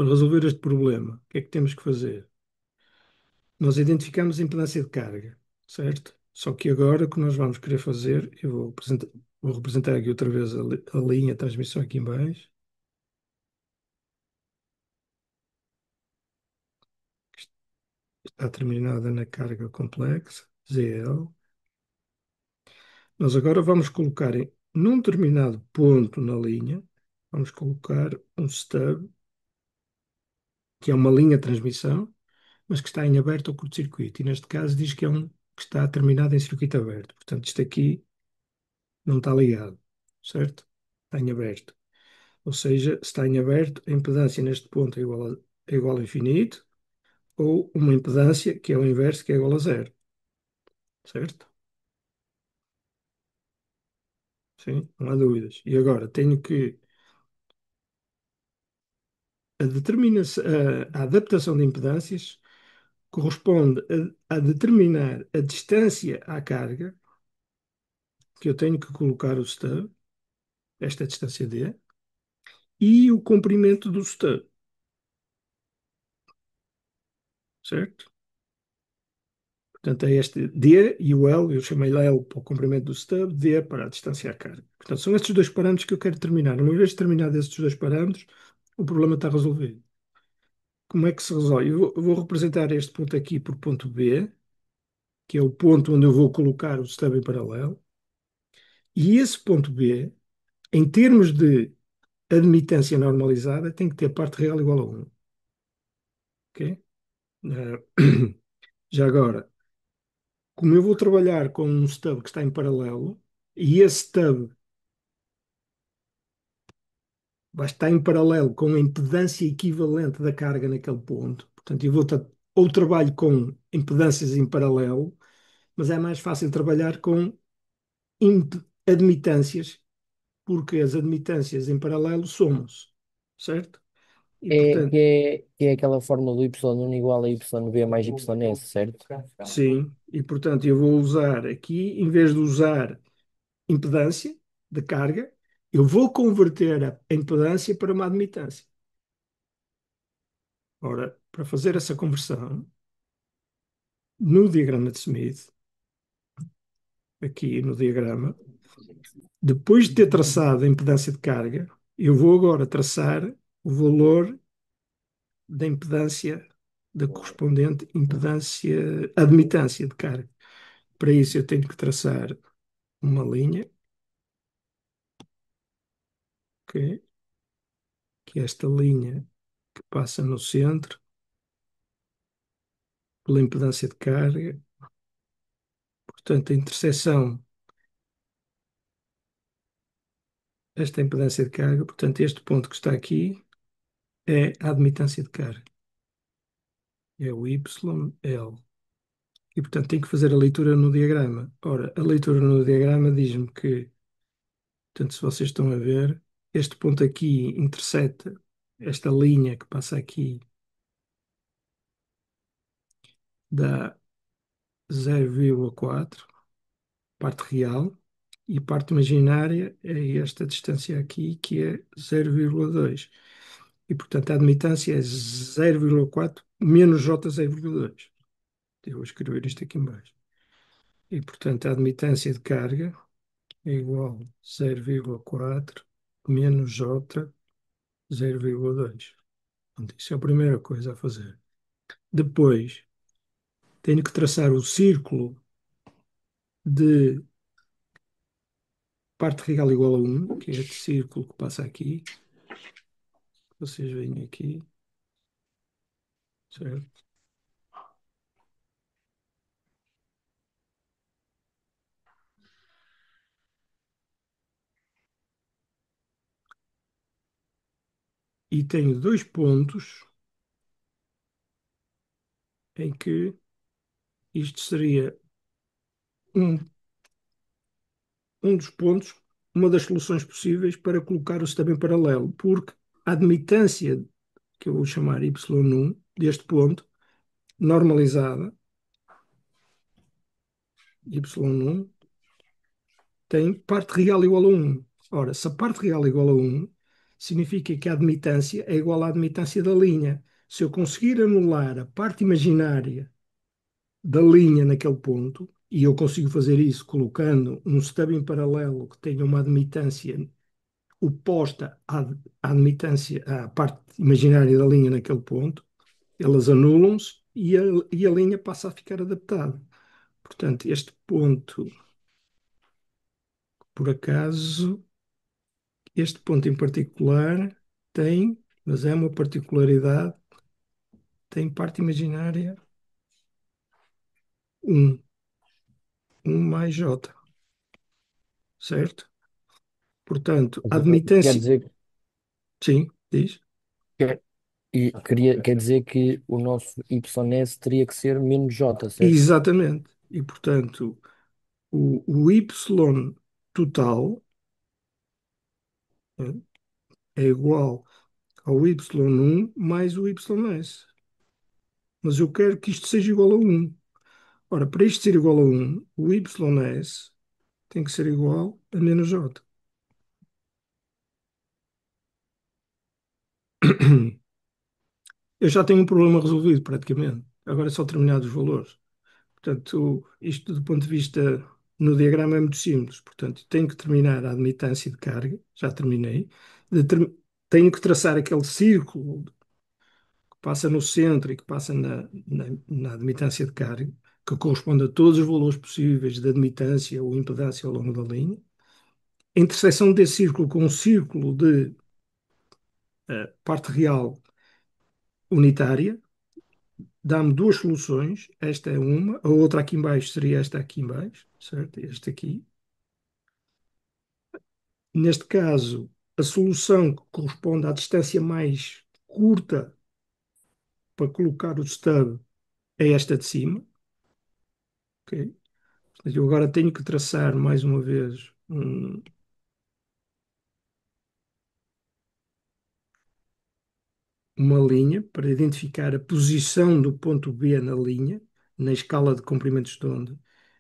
para resolver este problema, o que é que temos que fazer? Nós identificamos a impedância de carga, certo? Só que agora o que nós vamos querer fazer, vou representar aqui outra vez a linha, a transmissão aqui em baixo, que está terminada na carga complexa, ZL. Nós agora vamos colocar num determinado ponto na linha, vamos colocar um stub, que é uma linha de transmissão, mas que está em aberto ao curto-circuito. E neste caso diz que que está terminado em circuito aberto. Portanto, isto aqui não está ligado, certo? Está em aberto. Ou seja, se está em aberto, a impedância neste ponto é igual a infinito, ou uma impedância que é o inverso, que é igual a zero, certo? Sim, não há dúvidas. E agora tenho que a adaptação de impedâncias corresponde a determinar a distância à carga que eu tenho que colocar o stub, esta distância D, e o comprimento do stub, certo? Portanto, é este D e o L, eu chamei L para o comprimento do stub, D para a distância à carga. Portanto, são estes dois parâmetros que eu quero determinar. Uma vez determinados estes dois parâmetros, o problema está resolvido. Como é que se resolve? Eu vou representar este ponto aqui por ponto B, que é o ponto onde eu vou colocar o stub em paralelo. E esse ponto B, em termos de admitância normalizada, tem que ter parte real igual a 1. Ok? Já agora, como eu vou trabalhar com um stub que está em paralelo, e esse stub vai estar em paralelo com a impedância equivalente da carga naquele ponto, portanto, ou trabalho com impedâncias em paralelo, mas é mais fácil trabalhar com admitâncias, porque as admitâncias em paralelo somam-se, certo? E, É, portanto, que é aquela fórmula do Y1 igual a YB mais YS, certo? sim, e portanto eu vou usar aqui, em vez de usar impedância de carga, eu vou converter a impedância para uma admitância. Ora, para fazer essa conversão, no diagrama de Smith, aqui no diagrama, depois de ter traçado a impedância de carga, eu vou agora traçar o valor da impedância, da correspondente impedância, admitância de carga. Para isso eu tenho que traçar uma linha, ok? Que é esta linha que passa no centro, pela impedância de carga. Portanto, a interseção, esta impedância de carga, portanto, este ponto que está aqui é a admitância de carga. É o YL. E, portanto, tenho que fazer a leitura no diagrama. Ora, a leitura no diagrama diz-me que, portanto, se vocês estão a ver, este ponto aqui interseta esta linha que passa aqui, dá 0,4, parte real, e parte imaginária é esta distância aqui, que é 0,2. E, portanto, a admitância é 0,4 menos J 0,2. Eu vou escrever isto aqui em baixo. E, portanto, a admitância de carga é igual a 0,4 menos J 0,2. Portanto, isso é a primeira coisa a fazer. Depois, tenho que traçar o círculo de parte real igual a 1, que é este círculo que passa aqui. Vocês veem aqui, certo? E tenho dois pontos em que isto seria um, um dos pontos, uma das soluções possíveis para colocar o stub em paralelo, porque a admitância, que eu vou chamar y1, deste ponto, normalizada, y1, tem parte real igual a 1. Ora, se a parte real igual a 1, significa que a admitância é igual à admitância da linha. Se eu conseguir anular a parte imaginária da linha naquele ponto, e eu consigo fazer isso colocando um stub em paralelo que tenha uma admitância oposta à admitância, à parte imaginária da linha naquele ponto, elas anulam-se e a linha passa a ficar adaptada. Portanto, este ponto, por acaso, este ponto em particular tem, mas é uma particularidade, tem parte imaginária um 1 mais J, certo? Portanto, a Quer admitância, dizer, sim, diz. quer, quer dizer que o nosso YS teria que ser menos J, certo? Exatamente. E, portanto, o Y total, né, é igual ao Y1 mais o YS. Mas eu quero que isto seja igual a 1. Ora, para isto ser igual a 1, o YS tem que ser igual a menos J. Eu já tenho um problema resolvido, praticamente. Agora é só terminar os valores. Portanto, isto do ponto de vista no diagrama é muito simples. Portanto, tenho que terminar a admitância de carga, já terminei. Determ- Tenho que traçar aquele círculo que passa no centro e que passa na admitância de carga, que corresponde a todos os valores possíveis de admitância ou impedância ao longo da linha. A interseção desse círculo com um círculo de parte real unitária dá-me duas soluções. Esta é uma, a outra aqui em baixo seria esta aqui em baixo, certo? Esta aqui. Neste caso, a solução que corresponde à distância mais curta para colocar o stub é esta de cima, ok? Portanto, eu agora tenho que traçar mais uma vez uma linha para identificar a posição do ponto B na linha, na escala de comprimentos de onda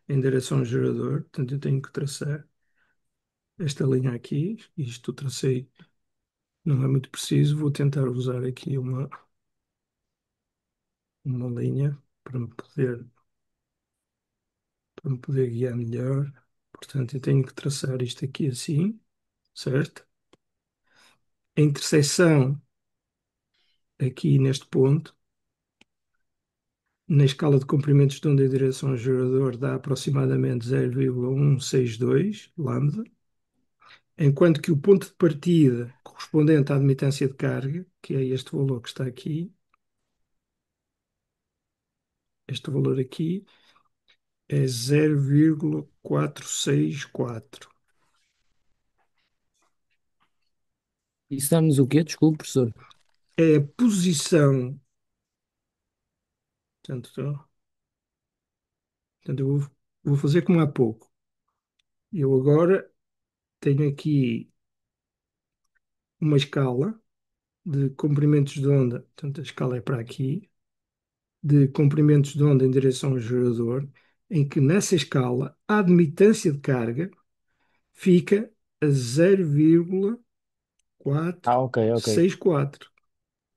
em direção ao gerador. Portanto, eu tenho que traçar esta linha aqui. Isto eu tracei, não é muito preciso. Vou tentar usar aqui uma linha para me poder guiar melhor. Portanto, eu tenho que traçar isto aqui assim, certo? A interseção aqui neste ponto, na escala de comprimentos de onda em direção ao gerador, dá aproximadamente 0,162 lambda, enquanto que o ponto de partida correspondente à admitância de carga, que é este valor que está aqui, este valor aqui, é 0,464. Isso dá-nos o quê? Desculpe, professor. É a posição, portanto, eu vou fazer como há pouco. Eu agora tenho aqui uma escala de comprimentos de onda, portanto, a escala é para aqui, de comprimentos de onda em direção ao gerador, em que nessa escala a admitância de carga fica a Ah, ok, ok. 0,464.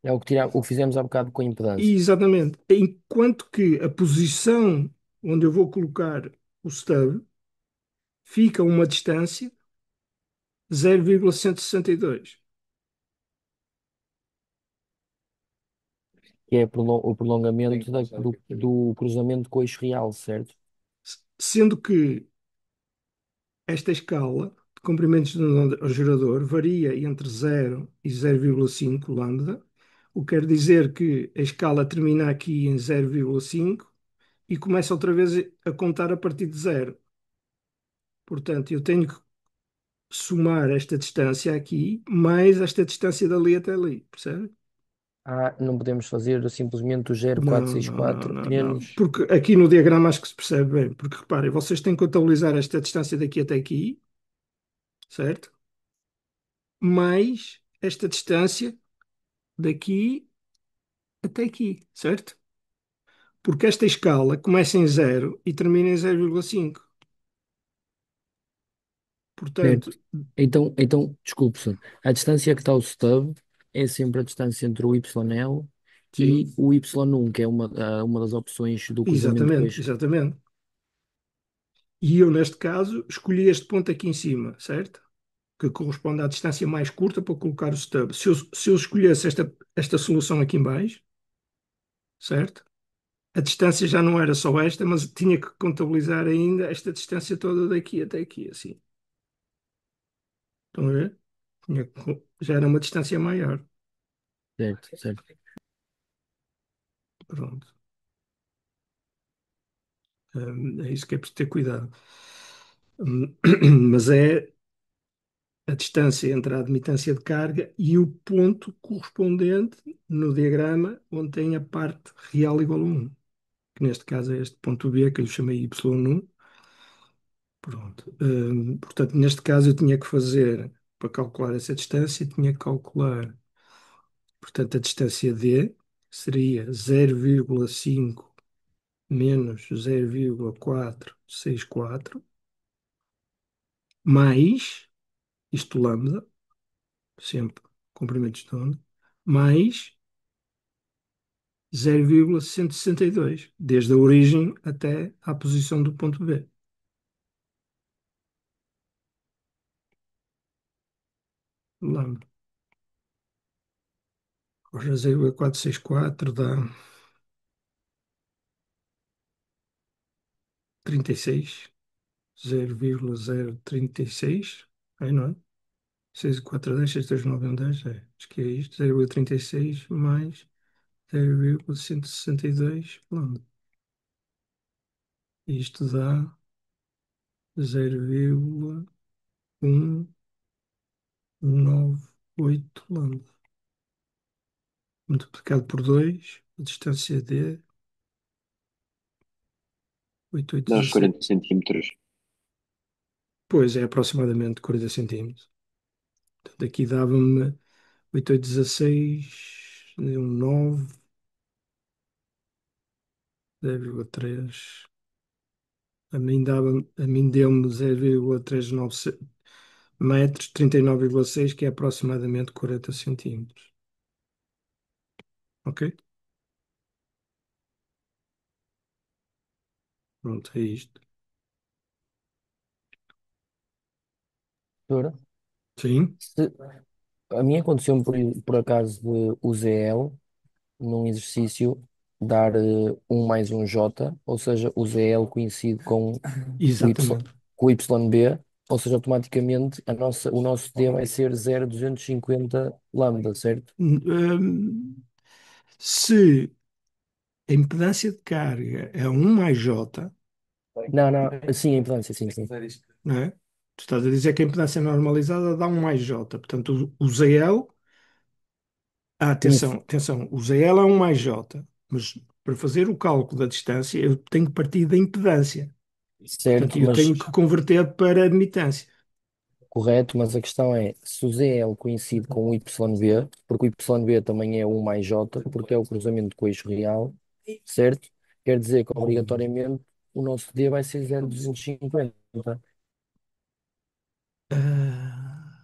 É o que o que fizemos há bocado com a E impedância. exatamente, enquanto que a posição onde eu vou colocar o stub fica a uma distância 0,162. Que é o prolongamento do cruzamento com o eixo real, certo? Sendo que esta escala de comprimentos de onda ao gerador varia entre 0 e 0,5 lambda, o que quer dizer que a escala termina aqui em 0,5 e começa outra vez a contar a partir de 0. Portanto, eu tenho que somar esta distância aqui mais esta distância dali até ali, percebe? Ah, não podemos fazer simplesmente o Não, não, não, 0464 não, não. menos. Porque aqui no diagrama acho que se percebe bem. Porque reparem, vocês têm que contabilizar esta distância daqui até aqui, certo? Mais esta distância daqui até aqui, certo? Porque esta escala começa em 0 e termina em 0,5. Portanto, certo. Então, desculpe, senhor. A distância que está o stub é sempre a distância entre o YL e sim, o Y1, que é uma das opções do cruzamento com exatamente, eixo. exatamente. E eu, neste caso, escolhi este ponto aqui em cima, certo? Que corresponde à distância mais curta para colocar o stub. Se eu escolhesse esta solução aqui em baixo, certo? A distância já não era só esta, mas tinha que contabilizar ainda esta distância toda daqui até aqui, assim. Estão a ver? Já era uma distância maior. Certo, certo. Pronto. É isso que é preciso ter cuidado. Mas é a distância entre a admitância de carga e o ponto correspondente no diagrama onde tem a parte real igual a 1, que neste caso é este ponto B, que eu lhe chamei Y1. Pronto. Portanto, neste caso eu tinha que fazer, para calcular essa distância, tinha que calcular, portanto, a distância D seria 0,5 menos 0,464 mais, isto lambda, sempre comprimentos de onda, mais 0,162, desde a origem até à posição do ponto B. Lambda. Ora, 0,464 dá 36, 0,036, aí não é? 6, 4, 10, 6, 3, 9, 1, 10, é. Acho que é isto, 0,36 mais 0,162 lambda. Isto dá 0,198 lambda. Multiplicado por 2, a distância D, Dá uns 8816. 40 centímetros. Pois é aproximadamente 40 centímetros. Portanto, aqui dava-me 8816, um 9, 0,3. A mim deu-me 0,397 metros, 39,6, que é aproximadamente 40 centímetros. Ok? Pronto, é isto. Doutora, Sim, a mim aconteceu-me por acaso de o ZL num exercício dar 1 mais um J, ou seja, o ZL coincide o Y, exatamente. com o YB, ou seja, automaticamente o nosso D vai ser 0,250 lambda, certo? Se a impedância de carga é 1 mais J, Não, não, sim, a impedância, sim, sim. não é? Tu estás a dizer que a impedância normalizada dá 1 mais J. Portanto, o ZL, Isso, atenção, atenção, o ZL é 1 mais J. Mas para fazer o cálculo da distância, eu tenho que partir da impedância. Portanto, certo, eu mas tenho que converter para admitância. correto, mas a questão é se o ZL coincide com o YB, porque o YB também é 1 mais J, porque é o cruzamento com o eixo real, certo? Quer dizer que obrigatoriamente o nosso D vai ser 0,250. Ah,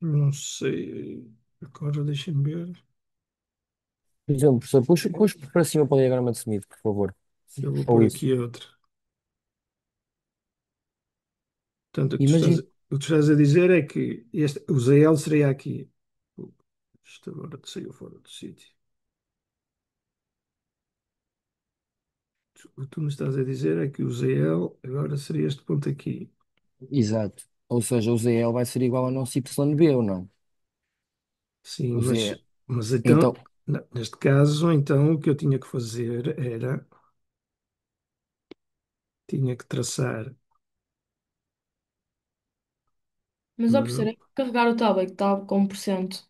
não sei. Agora deixa-me ver. Por exemplo, professor, puxa para cima para o diagrama de Smith, por favor. Eu vou pôr Ou isso. aqui outra. Portanto, Imagina, o que tu estás a dizer é que o ZL seria aqui. Isto agora saiu fora do sítio. O que tu me estás a dizer é que o ZL agora seria este ponto aqui. exato. Ou seja, o ZL vai ser igual ao nosso YB, ou não? Sim, O Z. mas então, Então, neste caso, então, o que eu tinha que fazer era, tinha que traçar. Mas ao professor, Não, é que carregar o tablet que está com 1%.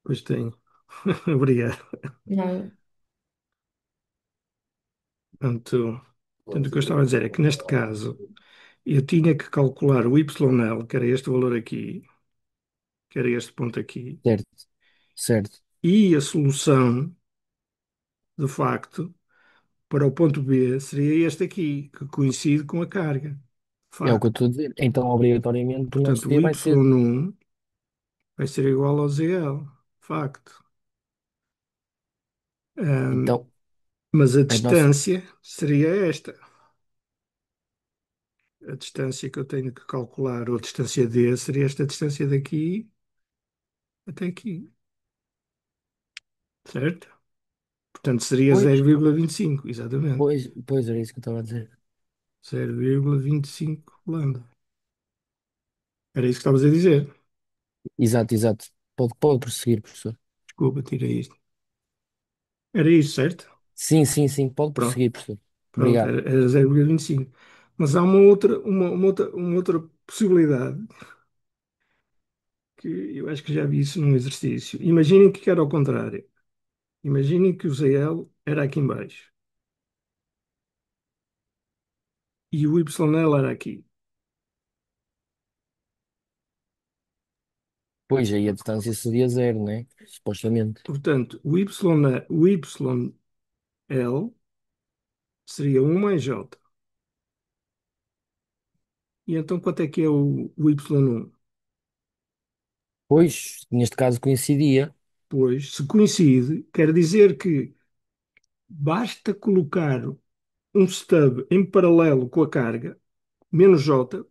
pois tenho. Obrigado. Não. Portanto, o que eu estava a dizer é que neste caso eu tinha que calcular o YL, que era este valor aqui, que era este ponto aqui, certo, certo. e a solução de facto, para o ponto B seria este aqui, que coincide com a carga. É o que eu Facto. estou a dizer. Então, obrigatoriamente, o nosso Portanto, D o vai ser. Y1 vai ser igual ao ZL. Facto. Ahm, Então, mas a a nossa. distância seria esta. A distância que eu tenho que calcular, ou a distância D, seria esta distância daqui até aqui. Certo? Portanto, seria Pois, 0,25, exatamente. pois era isso que eu estava a dizer. 0,25 lambda. Era isso que estavas a dizer. Exato, exato. Pode prosseguir, professor. Desculpa, tirei isto. Era isso, certo? Sim, sim, sim, pode Pronto, prosseguir, professor. pronto, Obrigado. era 0,25. Mas há uma outra possibilidade que eu acho que já vi isso num exercício. Imaginem que era ao contrário. Imaginem que o ZL era aqui em baixo e o YL era aqui. Pois aí a distância seria zero, né? Supostamente. Portanto, o YL seria um mais J. E então quanto é que é o Y1? Pois, neste caso coincidia. Pois, se coincide, quer dizer que basta colocar um stub em paralelo com a carga, menos J,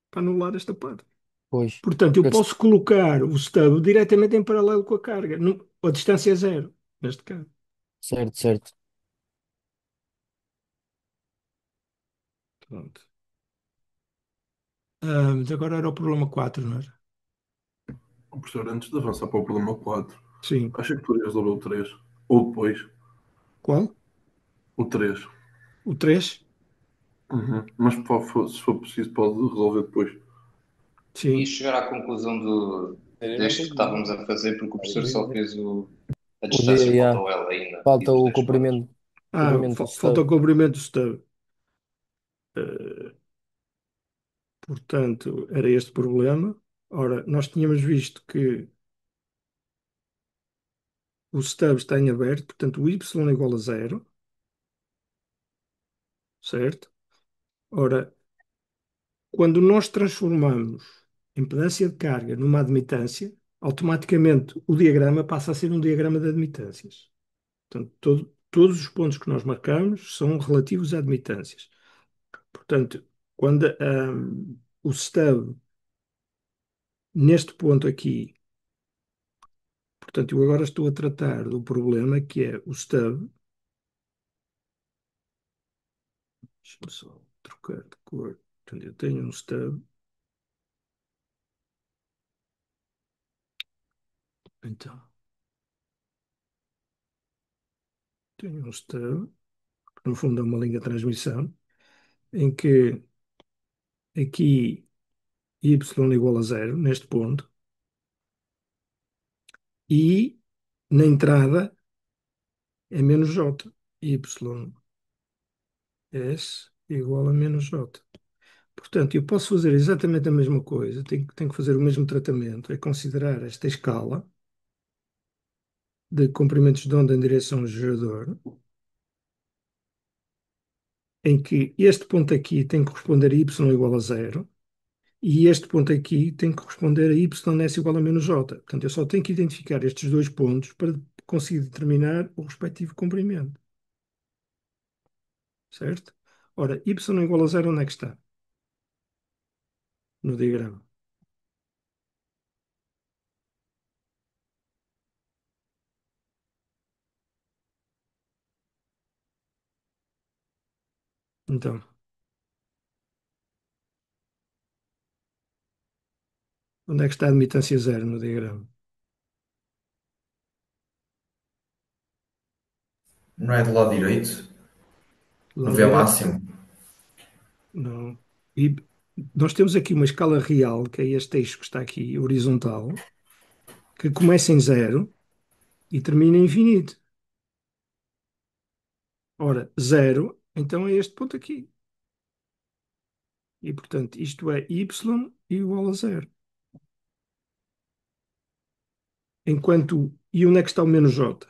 para anular esta parte. Pois. Portanto, eu Porque posso colocar o stub diretamente em paralelo com a carga. A distância é zero, neste caso. certo, certo. Pronto. Mas agora era o problema 4, não era? Professor, antes de avançar para o problema 4, Sim. acha que poderia resolver o 3? Ou depois? Qual? O 3. O 3? Uhum. Mas se for preciso, pode resolver depois. E Sim. chegar à conclusão Eu não deste sei que dizer. estávamos a fazer, porque o professor só fez a O D, distância, falta yeah. o L ainda, e Falta dos o dois pontos. comprimento do Falta stub. o comprimento do stub. Eh, Portanto, era este o problema. Ora, nós tínhamos visto que o stub está em aberto, portanto, o y é igual a zero, certo? Ora, quando nós transformamos a impedância de carga numa admitância, automaticamente o diagrama passa a ser um diagrama de admitâncias. Portanto, todos os pontos que nós marcamos são relativos a admitâncias. Portanto, quando o stub, neste ponto aqui, portanto, eu agora estou a tratar do problema que é o stub. Deixa-me só trocar de cor. Portanto, eu tenho um stub. Então, tenho um stub, que no fundo é uma linha de transmissão, em que aqui y igual a zero, neste ponto, e na entrada é menos j. S igual a menos j. Portanto, eu posso fazer exatamente a mesma coisa, tenho que fazer o mesmo tratamento, é considerar esta escala de comprimentos de onda em direção ao gerador, em que este ponto aqui tem que corresponder a y igual a zero, e este ponto aqui tem que corresponder a ys igual a menos j. Portanto, eu só tenho que identificar estes dois pontos para conseguir determinar o respectivo comprimento. Certo? Ora, y igual a zero, onde é que está? No diagrama. Então, onde é que está a admitância zero no diagrama? Não é do lado direito? Do No lado V direito? máximo? Não. E nós temos aqui uma escala real, que é este eixo que está aqui, horizontal, que começa em zero e termina em infinito. Ora, zero, então é este ponto aqui. E, portanto, isto é y igual a zero. Enquanto, e onde é que está o menos j?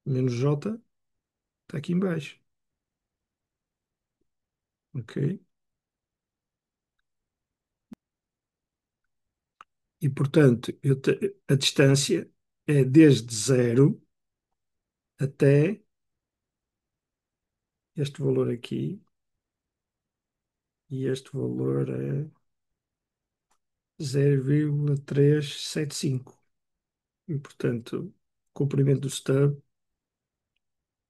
menos J está aqui em baixo. Ok? E, portanto, a distância é desde zero até este valor aqui, e este valor é 0,375. E, portanto, comprimento do stub,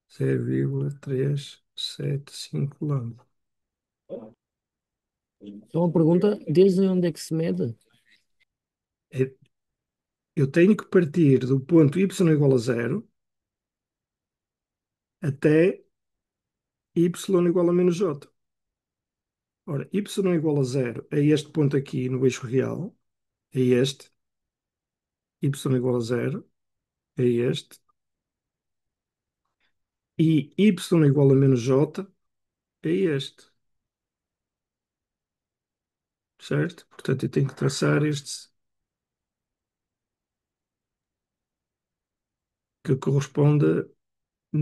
0,375 lambda. Então a pergunta, desde onde é que se mede? É- Eu tenho que partir do ponto y igual a zero até y igual a menos j. Ora, y igual a zero é este ponto aqui no eixo real, é este. Y igual a zero é este. E y igual a menos j é este. Certo? Portanto, eu tenho que traçar este que corresponde a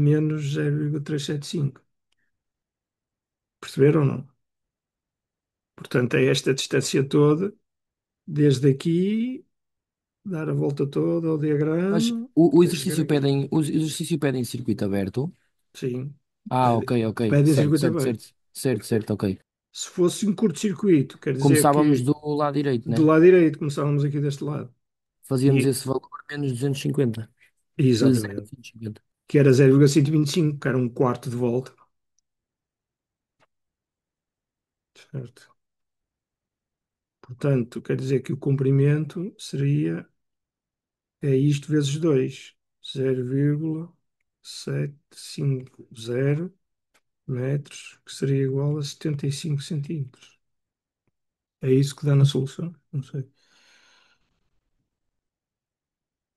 menos 0,375. Perceberam ou não? Portanto, é esta distância toda, desde aqui, dar a volta toda ao Mas diagrama, o até chegar exercício aqui. pedem, o exercício pedem circuito aberto. Sim. Ah, ok, ok. Pedem Certo, circuito certo, aberto. certo, certo, certo, ok. Se fosse um curto-circuito, quer dizer Começávamos que do lado direito, do né? lado direito começávamos aqui deste lado. Fazíamos E, esse valor menos 250. exatamente. 0,250. Que era 0,125, que era um quarto de volta. Certo? Portanto, quer dizer que o comprimento seria isto vezes 2, 0,750 metros, que seria igual a 75 centímetros. É isso que dá na solução? Não sei.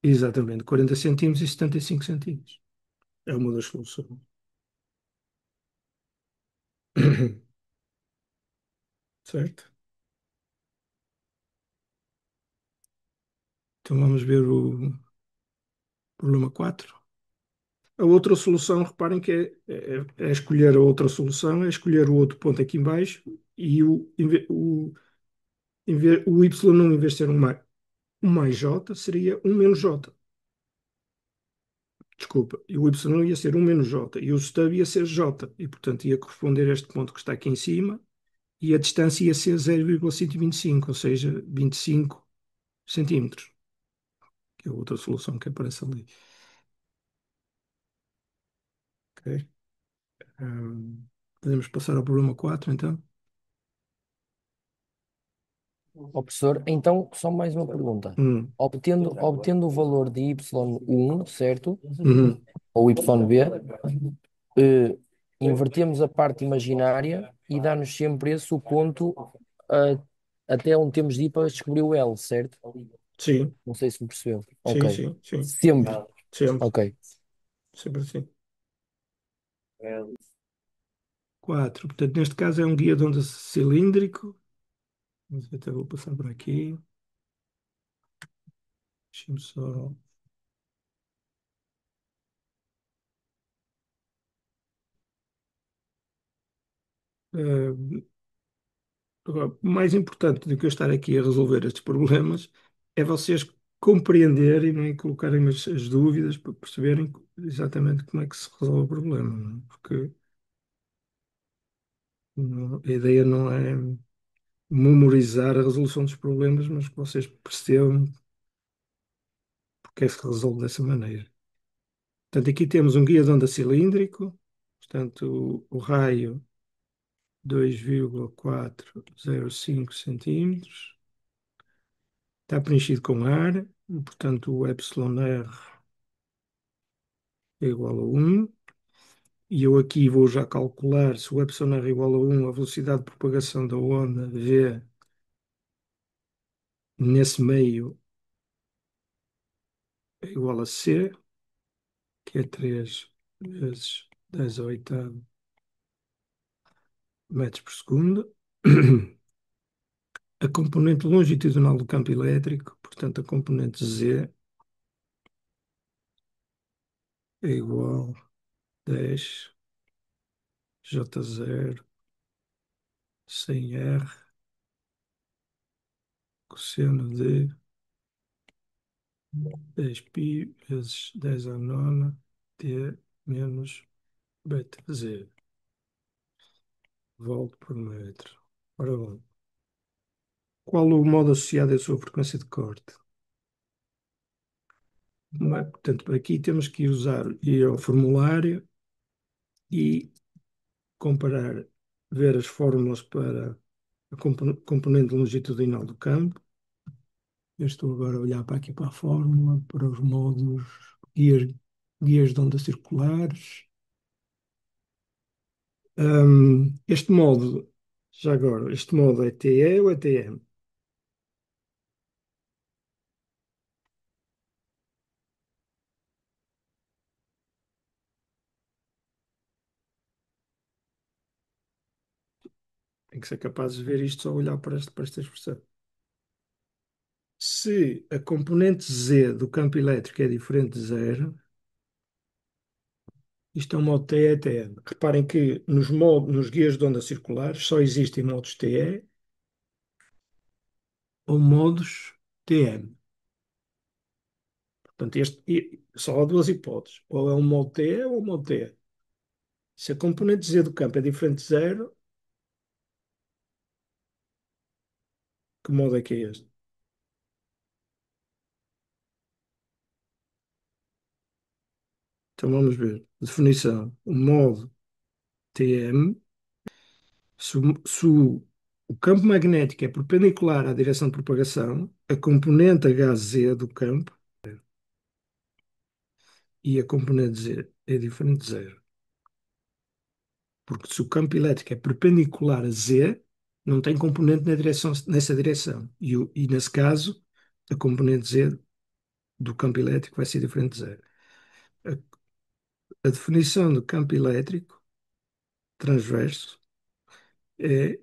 Exatamente, 40 centímetros e 75 centímetros. É uma das soluções. Certo? Então vamos ver o problema 4. A outra solução, reparem que é escolher a outra solução, é escolher o outro ponto aqui em baixo e o y1, em vez de ser um mais j, seria um menos j. Desculpa, e o y ia ser um menos j e o stub ia ser j, e portanto ia corresponder a este ponto que está aqui em cima, e a distância ia ser 0,125, ou seja, 25 centímetros, que é a outra solução que aparece ali. Ok? Podemos passar ao problema 4, então? Ó, professor, então, só mais uma pergunta. Hum. Obtendo o valor de y1, certo? Uhum. Ou yb, eh, invertemos a parte imaginária e dá-nos sempre esse o ponto ah, até onde temos de ir para descobrir o L, certo? Sim, Não sei se me percebeu. sim, Ok. sim, sim. Sempre. Sempre, Ok. sempre assim. 4. Portanto, neste caso é um guia de onda cilíndrico. Mas eu até vou passar por aqui. Deixa-me só. eh, Agora, mais importante do que eu estar aqui a resolver estes problemas é vocês compreenderem, não é? E colocarem as dúvidas para perceberem exatamente como é que se resolve o problema, não é? Porque a ideia não é memorizar a resolução dos problemas, mas que vocês percebam porque é que se resolve dessa maneira. Portanto, aqui temos um guia de onda cilíndrico, portanto, o raio 2,405 centímetros, está preenchido com ar, e, portanto, o εr é igual a 1, e eu aqui vou já calcular se o εr é igual a 1, a velocidade de propagação da onda v nesse meio é igual a c, que é 3 vezes 10 ao oitavo metros por segundo. A componente longitudinal do campo elétrico, portanto, a componente Z, é igual a 10 J0 sem R cosseno de 10π vezes 10 à nona T menos beta Z volt por metro. Ora bom, qual o modo associado à sua frequência de corte? Portanto, aqui temos que ir ao formulário e comparar, ver as fórmulas para a componente longitudinal do campo. Eu estou agora a olhar para aqui para a fórmula, para os modos guias de ondas circulares. Este modo, já agora, este modo é TE ou é TM? Tem que ser capaz de ver isto só olhar para esta expressão. Se a componente Z do campo elétrico é diferente de zero, isto é um modo TE e TM. Reparem que nos guias de onda circulares só existem modos TE ou modos TM. Portanto, só há duas hipóteses. Ou é um modo TE ou um modo TE. Se a componente Z do campo é diferente de zero, que modo é que é este? Então vamos ver. Definição. O modo TM, se o campo magnético é perpendicular à direção de propagação, a componente HZ do campo e a componente Z é diferente de zero. Porque se o campo elétrico é perpendicular a Z, não tem componente nessa direção. E nesse caso, a componente Z do campo elétrico vai ser diferente de zero. A definição do campo elétrico transverso é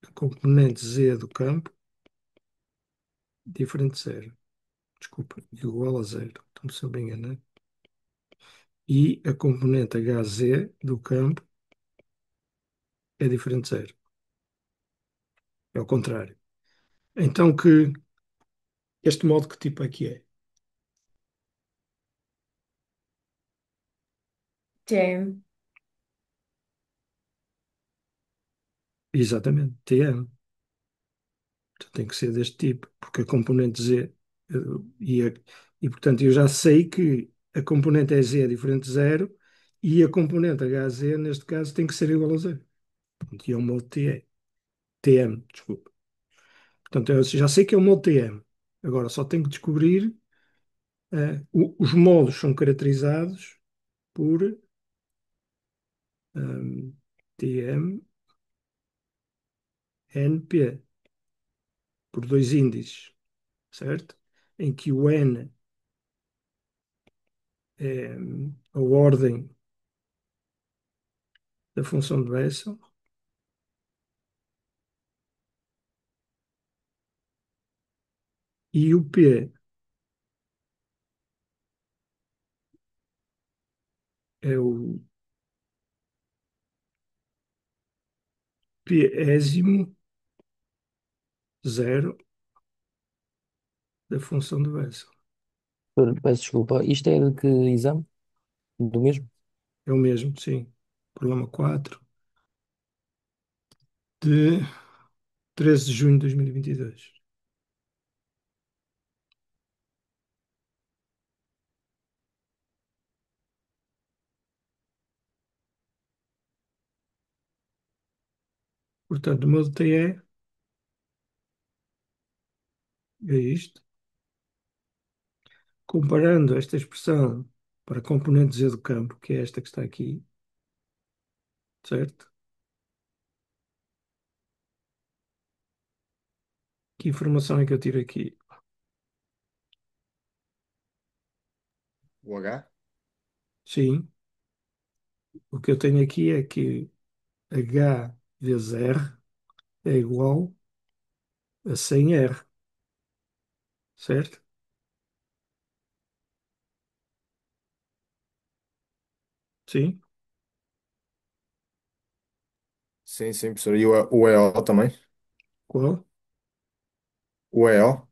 a componente Z do campo diferente de zero. Desculpa, igual a zero. Estou-me sempre a enganar. E a componente HZ do campo é diferente de zero. É o contrário. Então, este modo que tipo é que é? TM. Exatamente, TM. Então, tem que ser deste tipo, porque a componente Z eh, e, a- e portanto eu já sei que a componente EZ é diferente de zero e a componente HZ neste caso tem que ser igual a zero. Portanto, e é o modo TM, desculpa. Portanto, eu já sei que é o modo TM. Agora só tenho que descobrir, os modos são caracterizados por TM, NP, por dois índices, certo? Em que o N é a ordem da função de Bessel e o P é o pésimo zero da função de Bessel. Peço desculpa, isto é de que exame? Do mesmo? É o mesmo, sim. Problema 4 de 13 de junho de 2022. Portanto, o modo TE é isto. Comparando esta expressão para a componente Z do campo, que é esta que está aqui, certo? Que informação é que eu tiro aqui? O H? Sim, o que eu tenho aqui é que H vezes R é igual a 100R, certo? Sim? Sim, sim, professor. E o EO também? Qual? O EO?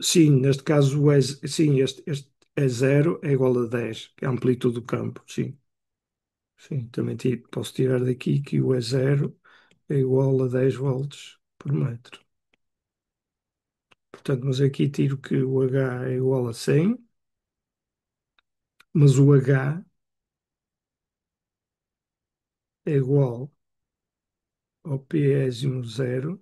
Sim, neste caso, sim, este é zero é igual a 10, que é a amplitude do campo. Sim, sim. Também posso tirar daqui que o E0 é igual a 10 volts por metro. Portanto, mas aqui tiro que o H é igual a 100, mas o H é igual ao πésimo zero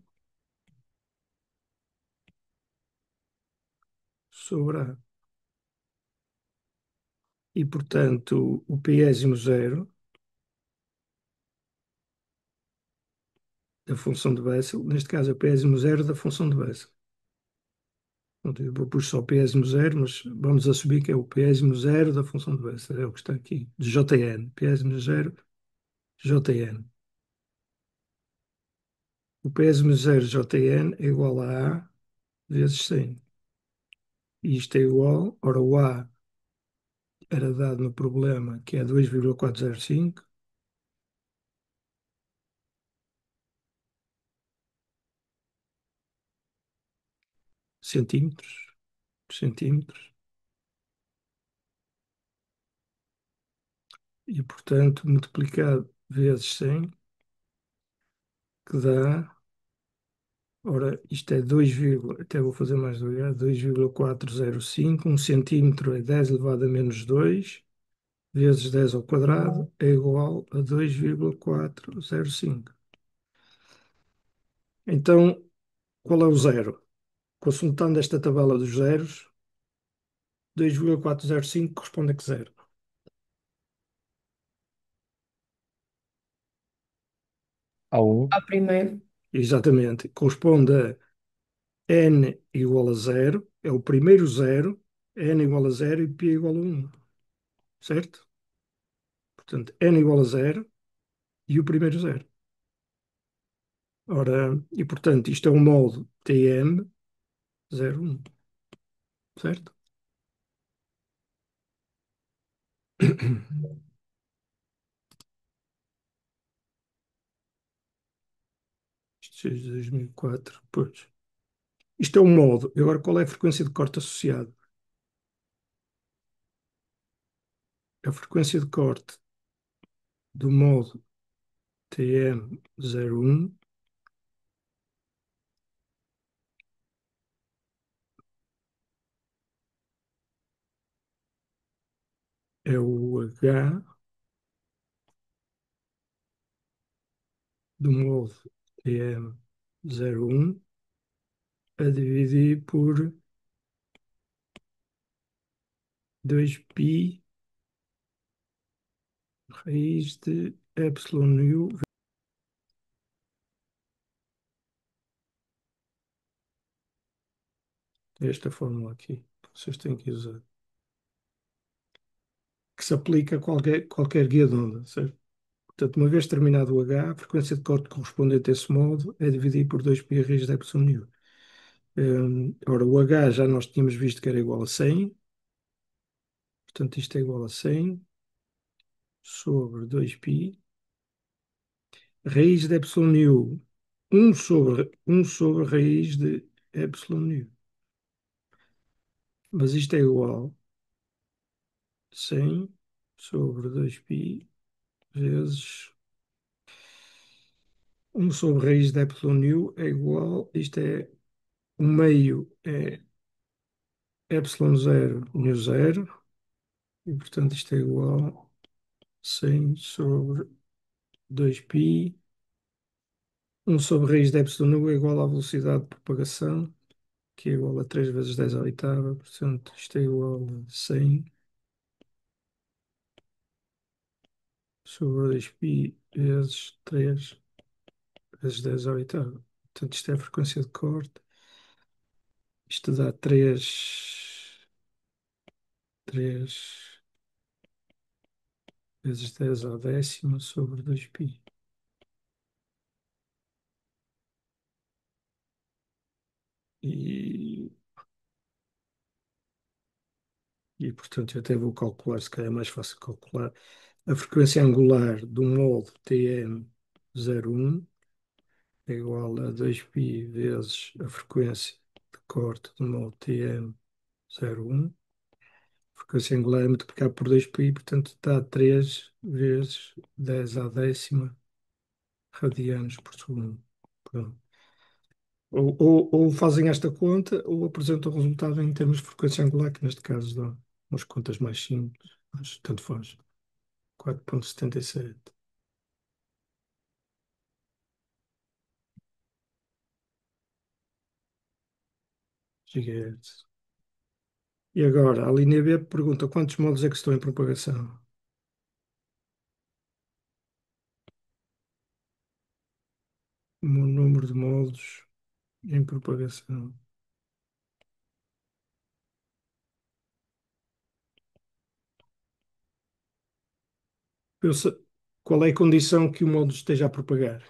sobre A. E, portanto, o πésimo zero da função de Bessel, neste caso é o πésimo zero da função de Bessel. Não eu vou pôr só o πésimo zero, mas vamos assumir que é o πésimo zero da função de Bessel, é o que está aqui, de Jn, πésimo zero Jn. O πésimo zero Jn é igual a A vezes 100. E isto é igual, ora o A era dado no problema, que é 2,405 centímetros por centímetros. E, portanto, multiplicado vezes 100, que dá, ora, isto é 2, até vou fazer mais devagar, 2,405, 1 centímetro é 10 elevado a menos 2, vezes 10 ao quadrado, é igual a 2,405. Então, qual é o zero? Consultando esta tabela dos zeros, 2,405 corresponde a que zero? Há um. A primeiro. Exatamente, corresponde a n igual a zero, é o primeiro zero, n igual a zero e π igual a 1, certo? Portanto, n igual a zero e o primeiro zero. Ora, e portanto, isto é um modo Tm 01, certo? Isto é de 2004, pois. Isto é um modo. E agora, qual é a frequência de corte associado? A frequência de corte do modo Tm 01 é o H do modo Tm 01 a dividir por 2π raiz de epsilon nu. Esta fórmula aqui, vocês têm que usar. Que se aplica a qualquer guia de onda, certo? Portanto, uma vez terminado o H, a frequência de corte correspondente a esse modo é dividir por 2π raiz de epsilon nu. Ora, o H já nós tínhamos visto que era igual a 100, portanto isto é igual a 100 sobre 2π, raiz de epsilon nu, 1 sobre raiz de epsilon nu. Mas isto é igual a 100 sobre 2π vezes 1 sobre raiz de epsilon nu é igual, isto é, o meio é epsilon zero nu zero, e portanto isto é igual a 100 sobre 2π. 1 sobre raiz de epsilon nu é igual à velocidade de propagação, que é igual a 3 vezes 10 à oitava, portanto isto é igual a 100 sobre 2π vezes 3 vezes 10 à oitava. Portanto isto é a frequência de corte. Isto dá 3 vezes 10 à décima sobre 2π. E e portanto eu até vou calcular, se calhar é mais fácil calcular, a frequência angular do molde TM01 é igual a 2π vezes a frequência de corte do molde TM01. A frequência angular é multiplicado por 2π, portanto dá 3 vezes 10 à décima radianos por segundo. Pronto. Ou fazem esta conta ou apresentam o resultado em termos de frequência angular, que neste caso dá umas contas mais simples, mas tanto faz. 4,77 GHz. E agora, a linha B pergunta quantos modos é que estão em propagação? O número de modos em propagação. Pensa, qual é a condição que o modo esteja a propagar?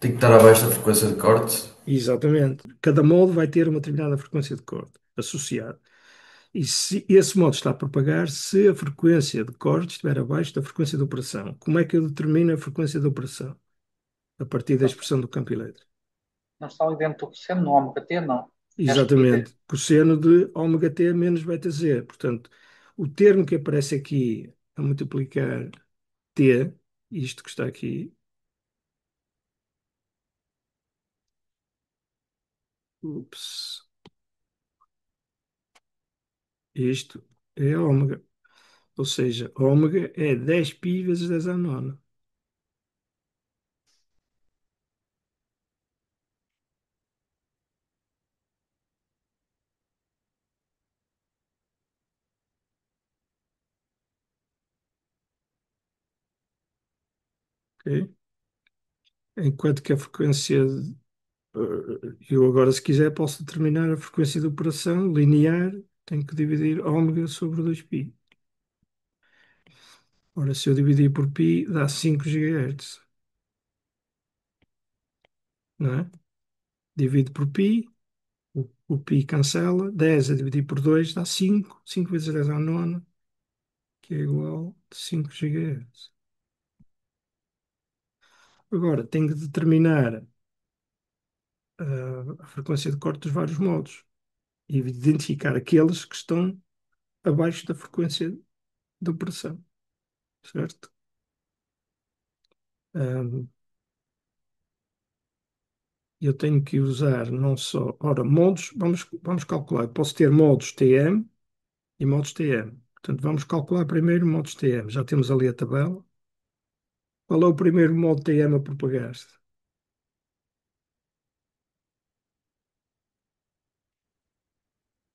Tem que estar abaixo da frequência de corte. Exatamente. Cada modo vai ter uma determinada frequência de corte associada. E se esse modo está a propagar, se a frequência de corte estiver abaixo da frequência de operação, como é que eu determino a frequência de operação? A partir da expressão do campo elétrico. Não está ali dentro do seno, no ômega T, não. Exatamente. Cosseno de ômega t menos beta z. Portanto, o termo que aparece aqui a multiplicar t, isto que está aqui, ups, isto é ômega. Ou seja, ômega é 10π vezes 10 à nona. Ok? Enquanto que a frequência, eu agora, se quiser, posso determinar a frequência de operação linear, tenho que dividir ômega sobre 2π. Ora, se eu dividir por π, dá 5 GHz, não é? Divido por π, o π cancela, 10 a dividir por 2 dá 5, 5 vezes 10 à nona, que é igual a 5 GHz. Agora, tenho que determinar a frequência de corte dos vários modos e identificar aqueles que estão abaixo da frequência de operação, certo? Ahm, eu tenho que usar não só. Ora, modos, vamos calcular. Posso ter modos TM e modos TM. Portanto, vamos calcular primeiro modos TM. Já temos ali a tabela. Qual é o primeiro modo TM a propagar-se?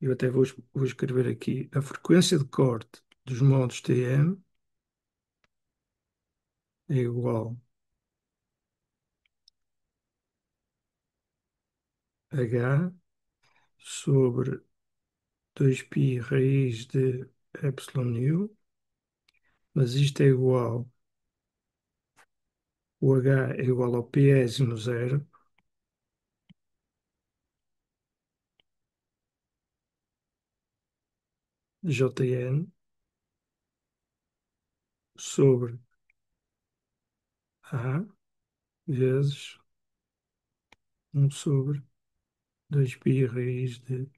Eu até vou escrever aqui. A frequência de corte dos modos TM é igual a H sobre 2π raiz de epsilon nu, mas isto é igual, o H é igual ao πésimo zero Jn sobre A vezes 1 sobre 2π raiz de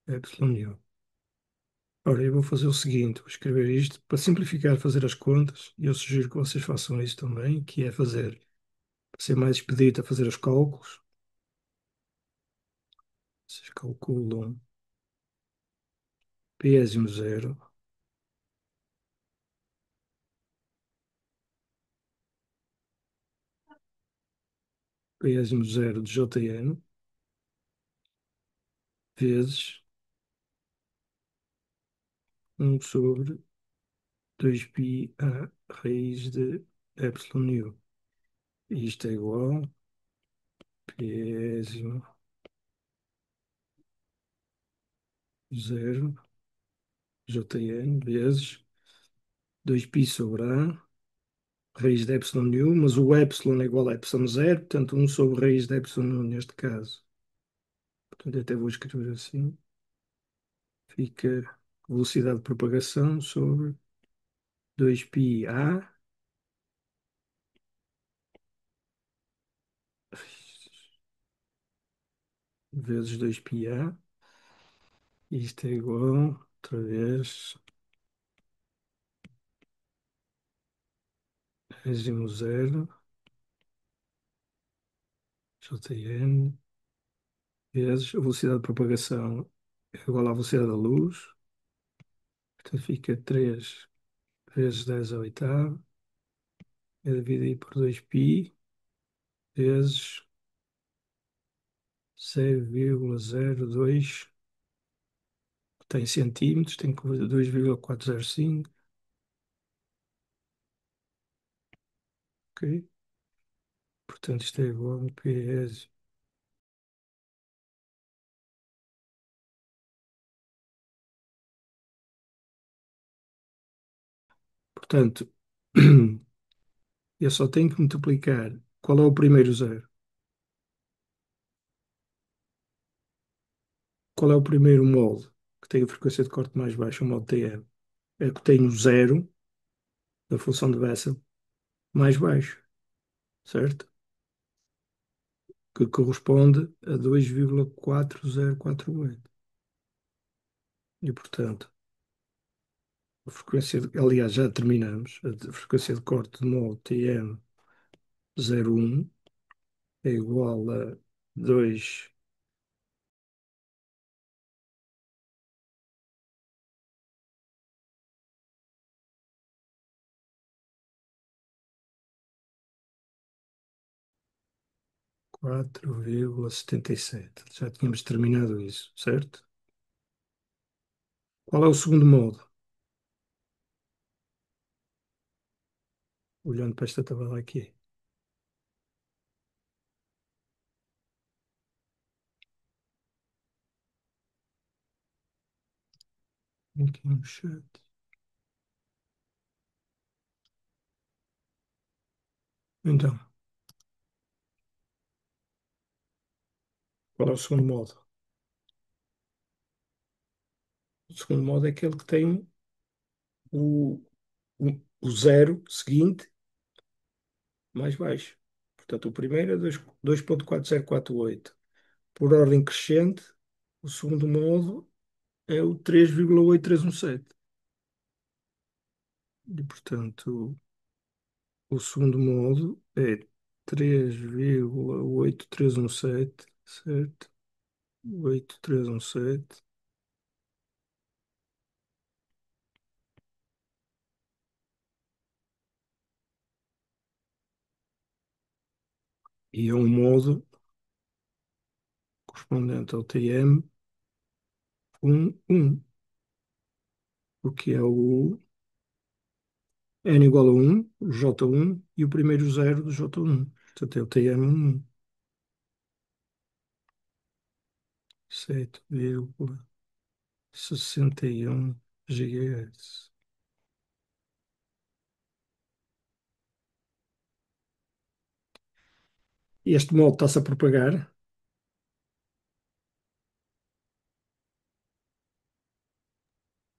epsilon nu. Ora, eu vou fazer o seguinte, vou escrever isto para simplificar fazer as contas, e eu sugiro que vocês façam isso também, que é fazer, para ser mais expedito a fazer os cálculos, vocês calculam πésimo zero πésimo zero de Jn vezes 1 sobre 2π a raiz de epsilon nu. Isto é igual a πésimo zero Jn vezes 2π sobre A raiz de epsilon nu, mas o epsilon é igual a epsilon zero, portanto 1 sobre raiz de epsilon nu neste caso. Portanto, eu até vou escrever assim, fica velocidade de propagação sobre 2πa vezes 2πa. Isto é igual, outra vez, résimo zero, Jn, vezes a velocidade de propagação é igual à velocidade da luz. Portanto, fica 3 vezes 10 à oitava, é dividido por 2π, vezes 0,02, tem centímetros, tem 2,405, ok? Portanto, isto é igual a PS. Portanto, eu só tenho que multiplicar. Qual é o primeiro zero? Qual é o primeiro molde que tem a frequência de corte mais baixa, o molde TM? É que tem o zero da função de Bessel mais baixo, certo? Que corresponde a 2,4048. E, portanto, a frequência, aliás, já terminamos, a frequência de corte de molde TM01 é igual a 2. 4,77. Já tínhamos terminado isso, certo? Qual é o segundo modo? Olhando para esta tabela aqui. Aqui no chat. Então, qual é o segundo modo? O segundo modo é aquele que tem o, o zero seguinte mais baixo. Portanto, o primeiro é 2,4048. Por ordem crescente, o segundo modo é o 3,8317. E, portanto, o segundo modo é 3,8317, certo? 8317. E é um modo correspondente ao TM 11, porque é o N igual a 1, J1, e o primeiro zero do J1. Portanto, é o TM 11. 7,61 GHz. E este molde está-se a propagar?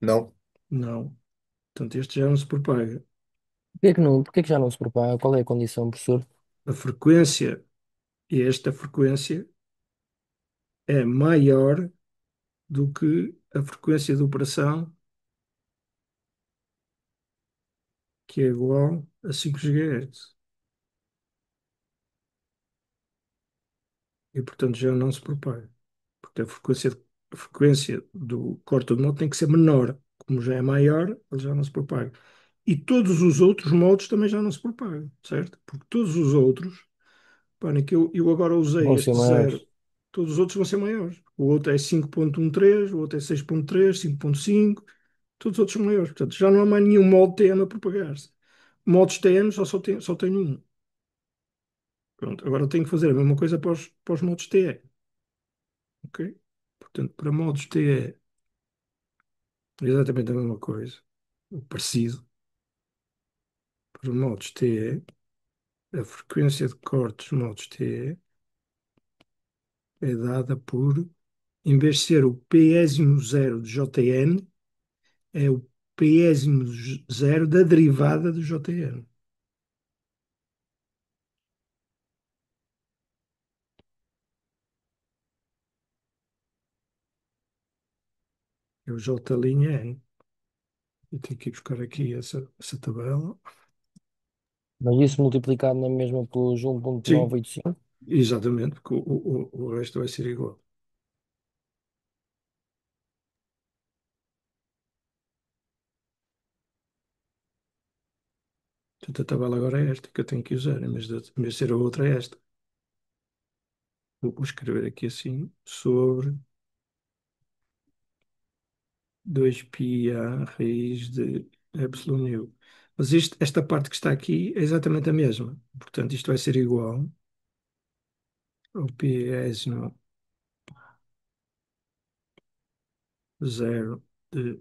Não. Não. Portanto, este já não se propaga. Porquê que já não se propaga? Qual é a condição, professor? A frequência, esta frequência é maior do que a frequência de operação, que é igual a 5 GHz. E, portanto, já não se propaga. Porque a frequência do corte do modo tem que ser menor. Como já é maior, ele já não se propaga. E todos os outros modos também já não se propagam, certo? Porque todos os outros, reparem que eu agora usei Vão ser este maiores. zero, todos os outros vão ser maiores. O outro é 5,13, o outro é 6,3, 5,5, todos os outros são maiores. Portanto, já não há mais nenhum modo TM a propagar-se. Modos TM só tenho um. Pronto, agora eu tenho que fazer a mesma coisa para os modos TE, ok? Portanto, para modos TE, é exatamente a mesma coisa, ou parecido. Para modos TE, a frequência de corte dos modos TE é dada por em vez de ser o π zero de Jn, é o π zero da derivada do Jn. É o J'. Eu tenho que ir buscar aqui essa tabela. Mas isso multiplicado na mesma pelos Sim, 1.985, exatamente, porque o resto vai ser igual. Portanto, a tabela agora é esta que eu tenho que usar, em vez de ser a outra, é esta. Vou escrever aqui assim, sobre 2πa raiz de epsilon u. Mas esta parte que está aqui é exatamente a mesma. Portanto, isto vai ser igual ao π zero de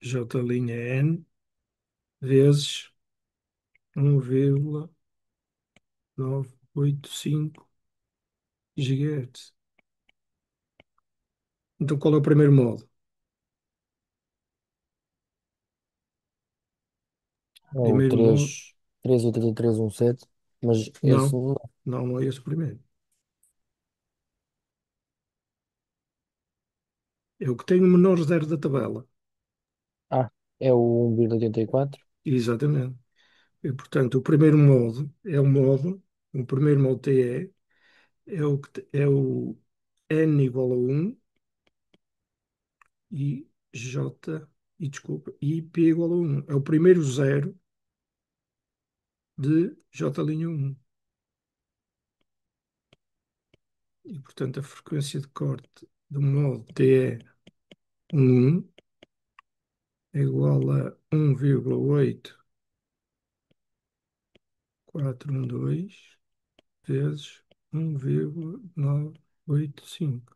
J', vezes 1,985 GHz. Então, qual é o primeiro modo? é o Primeiro modo, 38317, mas esse não, não. não é esse o primeiro. É o que tem o menor zero da tabela. Ah, é o 1,84. Exatamente. E, portanto, o primeiro modo TE é o N igual a 1 e e P igual a 1. É o primeiro zero de J'1. E, portanto, a frequência de corte do modo TE1 é igual a 1,8412 vezes 1,985.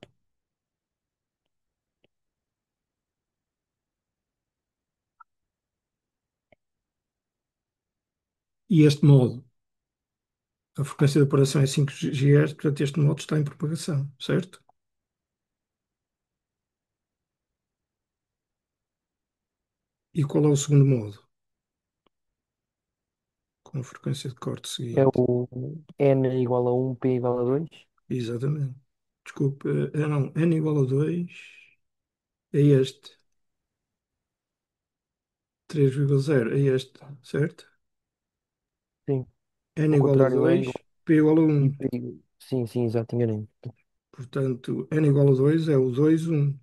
E este modo, a frequência de operação é 5 GHz, portanto este modo está em propagação, certo? E qual é o segundo modo? Com a frequência de corte É seguinte. o N igual a 1, P igual a 2. Exatamente. Desculpe, não, N igual a 2 é este. 3,0 é este, certo? Sim. N Ao igual a contrário, o N 2, igual P igual a e 1. P. Sim, sim, exato, enganei. Portanto, N igual a 2 é o 2, 1,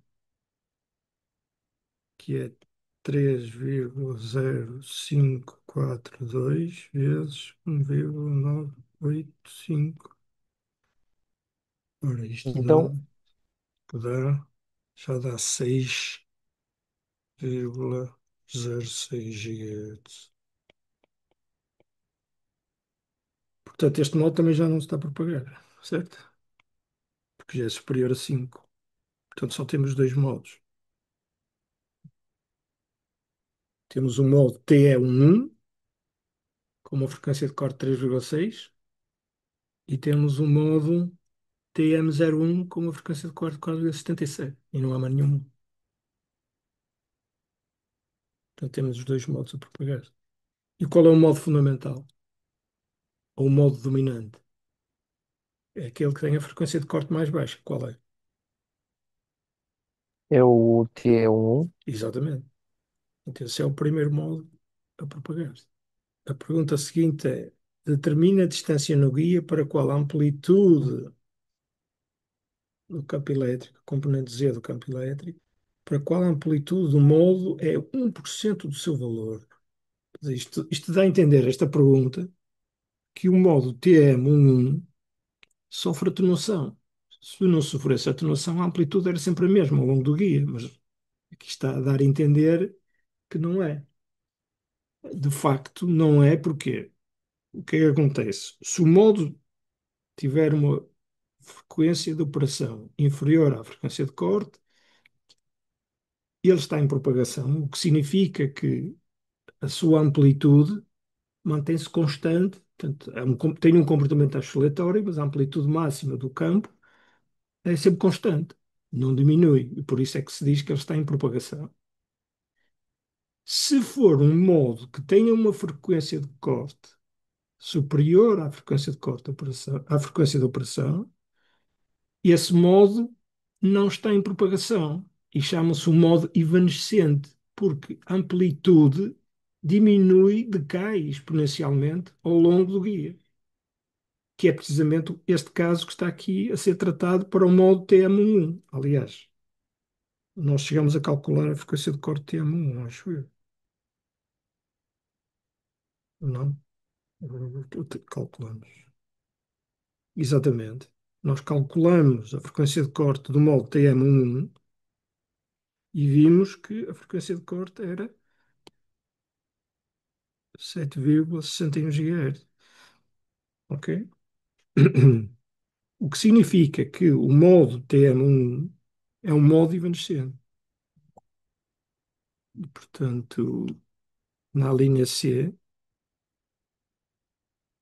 que é 3,0542 vezes 1,985. Ora, isto Então, já dá 6,06 GHz. Portanto, este modo também já não se está a propagar, certo? Porque já é superior a 5. Portanto, só temos dois modos. Temos o modo TE11, com uma frequência de corte 3,6, e temos o modo TM01 com uma frequência de corte de 4,77. E não há mais nenhum. Portanto, temos os dois modos a propagar. E qual é o modo fundamental? Ou o modo dominante? É aquele que tem a frequência de corte mais baixa. Qual é? é o T1. Exatamente. Então, esse é o primeiro modo a propagar-se. A pergunta seguinte é: determina a distância no guia para qual a amplitude do campo elétrico, componente Z do campo elétrico, para qual a amplitude do modo é 1% do seu valor. Isto dá a entender, esta pergunta, que o modo TM11 sofre atenuação. Se não sofresse atenuação, a amplitude era sempre a mesma ao longo do guia, mas aqui está a dar a entender que não é. De facto, não é porque o que é que acontece? Se o modo tiver uma frequência de operação inferior à frequência de corte, ele está em propagação, o que significa que a sua amplitude mantém-se constante, portanto, tem um comportamento oscilatório, mas a amplitude máxima do campo é sempre constante. não diminui, e por isso é que se diz que ele está em propagação. Se for um modo que tenha uma frequência de corte superior à frequência de corte da operação, à frequência da operação, esse modo não está em propagação e chama-se o modo evanescente, porque a amplitude diminui, decai exponencialmente ao longo do dia, que é precisamente este caso que está aqui a ser tratado para o modo TM1. Aliás, nós chegamos a calcular a frequência de corte TM1, acho eu. Não? Calculamos. Exatamente. Nós calculamos a frequência de corte do modo TM1 e vimos que a frequência de corte era 7,61 GHz. Ok? O que significa que o modo TM1 é um modo evanescente. E, portanto, na linha C,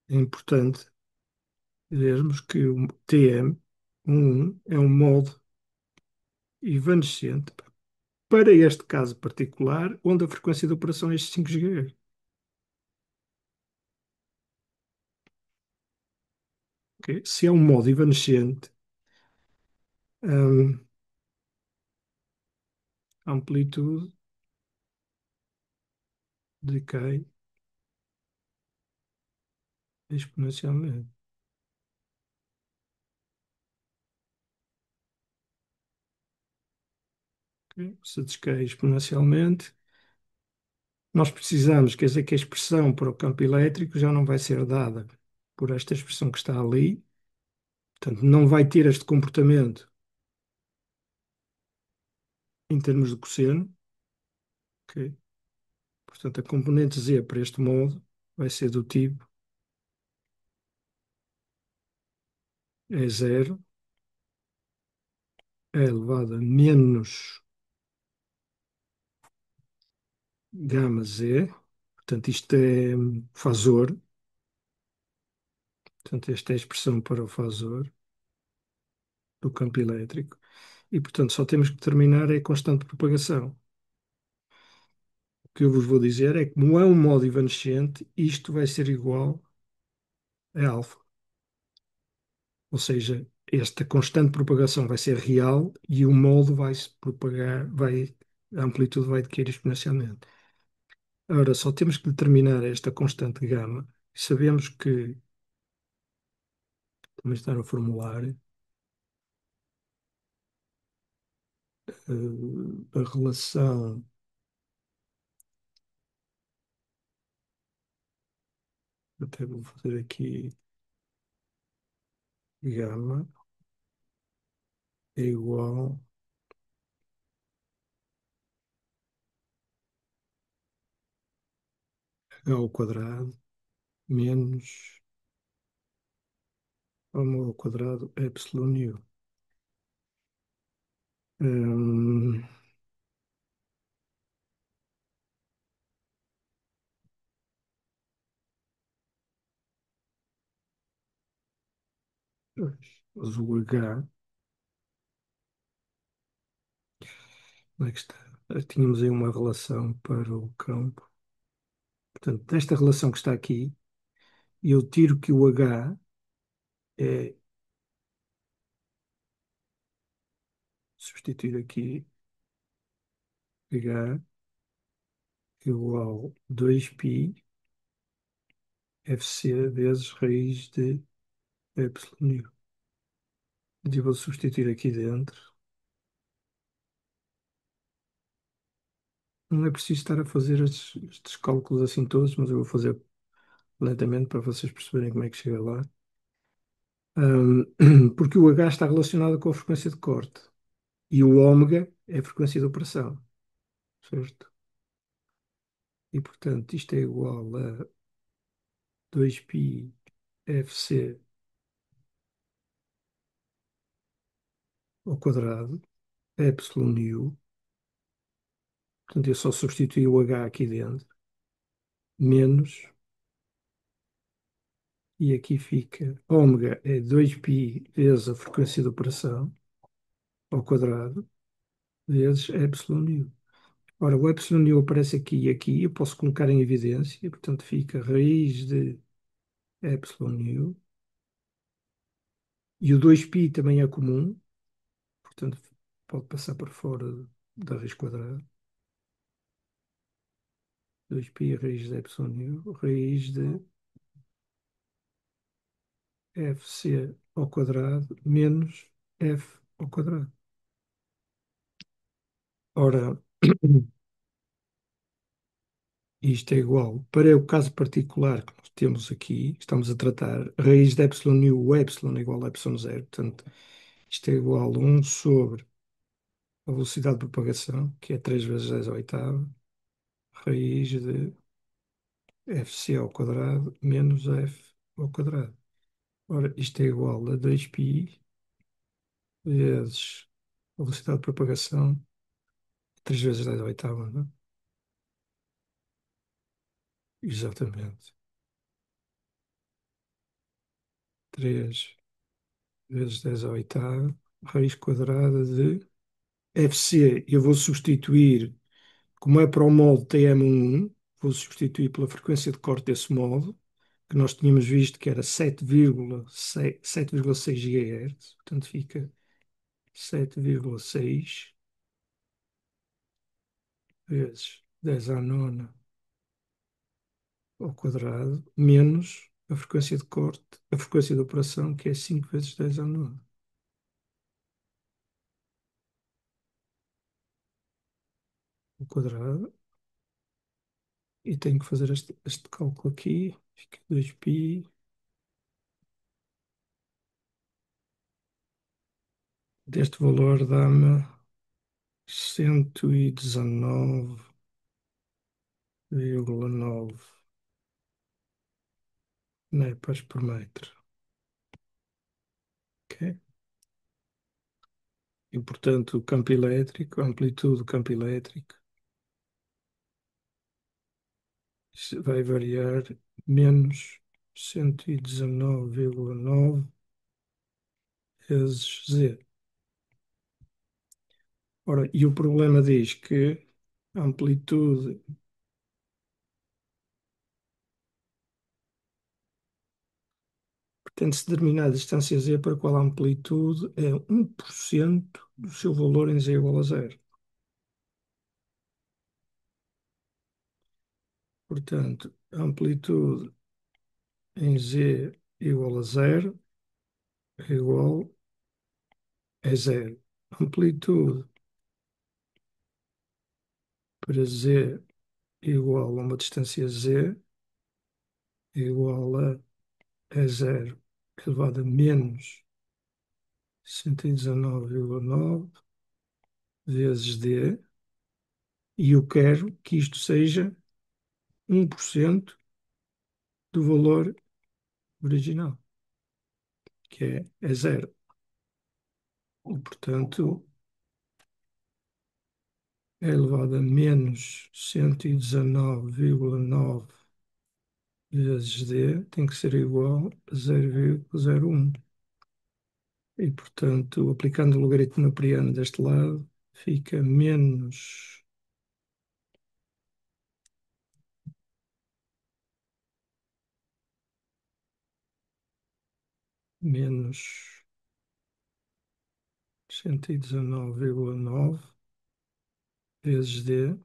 é importante vermos que o TM1 é um modo evanescente para este caso particular, onde a frequência de operação é 5 GHz. Ok? Se é um modo evanescente, hum, a amplitude decai exponencialmente. Ok? Se decai exponencialmente, nós precisamos, quer dizer que a expressão para o campo elétrico já não vai ser dada por esta expressão que está ali, portanto, não vai ter este comportamento em termos de cosseno, ok? Portanto, a componente z para este modo vai ser do tipo é zero é elevado a menos gama z, portanto, isto é fasor, portanto, esta é a expressão para o fasor do campo elétrico, e, portanto, só temos que determinar é a constante de propagação. O que eu vos vou dizer é que, como é um modo evanescente, isto vai ser igual a alfa. Ou seja, esta constante de propagação vai ser real e o modo vai se propagar, a amplitude vai adquirir exponencialmente. Ora, só temos que determinar esta constante gama. Sabemos que, também está no formulário, a relação até vou fazer aqui gama é igual a h ao quadrado menos ômega ao quadrado epsilon nu. Hum, mas o H, onde é que está? Tínhamos aí uma relação para o campo. Portanto, desta relação que está aqui, eu tiro que o H é substituir aqui H igual 2π FC vezes raiz de epsilon nu. E vou substituir aqui dentro. Não é preciso estar a fazer estes cálculos assim todos, mas eu vou fazer lentamente para vocês perceberem como é que chega lá. Porque o H está relacionado com a frequência de corte e o ômega é a frequência de operação, certo? E portanto isto é igual a 2π FC ao quadrado, epsilon nu. Portanto, eu só substituí o H aqui dentro, menos, e aqui fica ômega é 2π vezes a frequência de operação, ao quadrado vezes epsilon u. Ora, o epsilon u aparece aqui e aqui, eu posso colocar em evidência, portanto fica raiz de epsilon u, e o 2π também é comum, portanto pode passar por fora da raiz quadrada. 2π raiz de epsilon u, raiz de fc ao quadrado menos f ao quadrado. Ora, isto é igual, para o caso particular que nós temos aqui, estamos a tratar, raiz de epsilon u, o epsilon é igual a epsilon zero, portanto, isto é igual a 1 sobre a velocidade de propagação, que é 3 vezes 10 à oitava, raiz de fc ao quadrado menos f ao quadrado. Ora, isto é igual a 2π vezes a velocidade de propagação, 3 vezes 10 à oitava, não é? Exatamente. 3 vezes 10 à oitava, raiz quadrada de fc. Eu vou substituir, como é para o molde TM11, vou substituir pela frequência de corte desse molde, que nós tínhamos visto que era 7,6 GHz, portanto fica 7,6 vezes 10 à nona ao quadrado, menos a frequência de corte, a frequência de operação, que é 5 vezes 10 à nona ao quadrado. E tenho que fazer este cálculo aqui, fica 2π. Deste valor dá-me 119,9 nepas por metro. Ok? E, portanto, o campo elétrico, a amplitude do campo elétrico vai variar menos 119,9 vezes Z. Ora, e o problema diz que a amplitude pretende-se determinar a distância Z para a qual a amplitude é 1% do seu valor em Z igual a zero. Portanto, a amplitude em Z igual a zero é igual a zero. Amplitude para Z igual a uma distância Z igual a zero elevado a menos 119,9 vezes D, e eu quero que isto seja 1% do valor original, que é zero. E, portanto, é elevado a menos 119,9 vezes D tem que ser igual a 0,01. E, portanto, aplicando o logaritmo napriano deste lado, fica menos 119,9 vezes D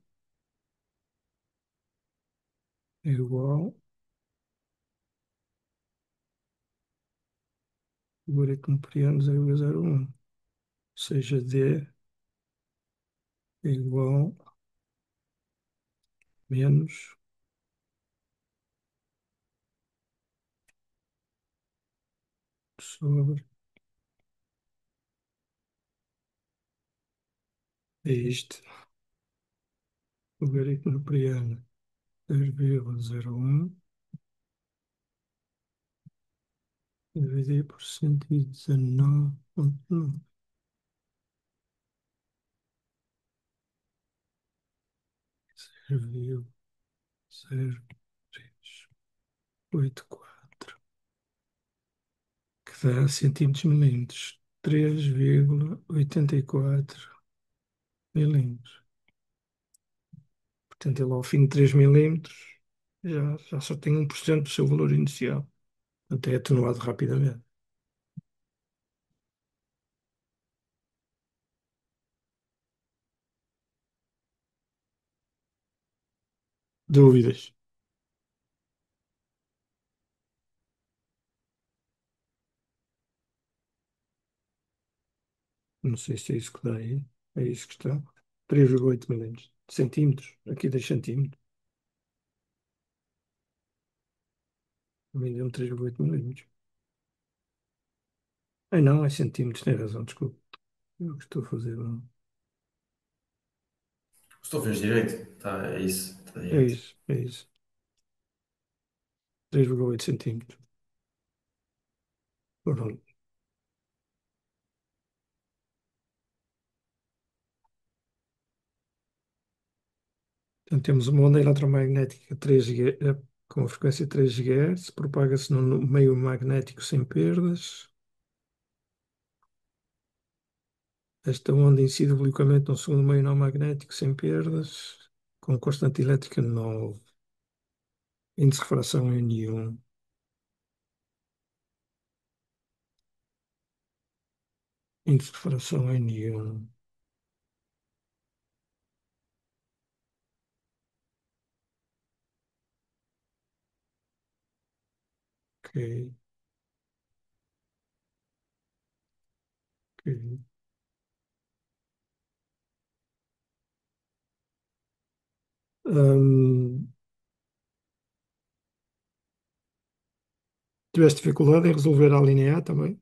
é igual, logaritmo napriano 0,01. Ou seja, D é igual a menos sobre este logaritmo napriano 0,01 dividido por 119,9. 0,0384, que dá centímetros milímetros. 3,84 milímetros. Portanto, ele ao fim de 3 milímetros já só tem 1% do seu valor inicial. Até é atenuado rapidamente. Dúvidas? Não sei se é isso que dá aí. É isso que está. 3,8 milímetros. Centímetros. Aqui 10 centímetros. Também deu 3,8 milímetros. Ai não, é centímetros. Tem razão, desculpa. Eu que estou a fazer. Estou a ver direito. Tá, é isso. Está É direito. isso, é isso. 3,8 centímetros. Pronto. Então temos uma onda eletromagnética 3 com a frequência 3 GHz, propaga-se no meio magnético sem perdas. Esta onda incide obliquamente no segundo meio não magnético sem perdas, com constante elétrica 9. Índice de refração N1. Índice de refração N1. Ok, ok. Hum, tiveste dificuldade em resolver a linha A também?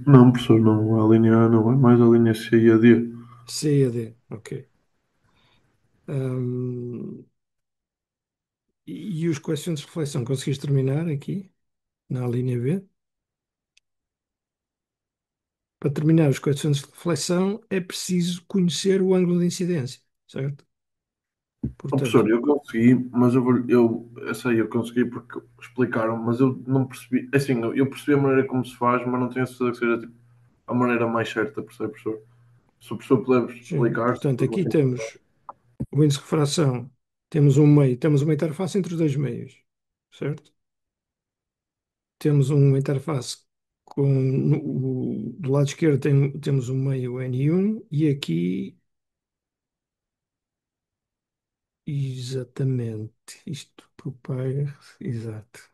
Não, professor, não. A linha A não é mais a linha C e a D. C e a D, ok. Hum, e os coeficientes de reflexão, conseguiste terminar aqui, na linha B? Para terminar os coeficientes de reflexão é preciso conhecer o ângulo de incidência, certo? Oh, Portanto, professor, eu consegui, mas essa aí eu consegui porque explicaram, mas eu não percebi. Assim, eu percebi a maneira como se faz, mas não tenho a certeza que seja tipo, a maneira mais certa, percebe, professor? Se o professor puder sim, explicar, se portanto, depois aqui vou ter temos o índice de refração, temos um meio, temos uma interface entre os dois meios, certo? Temos uma interface do lado esquerdo temos um meio N1 e aqui, exatamente, isto propaga, exato.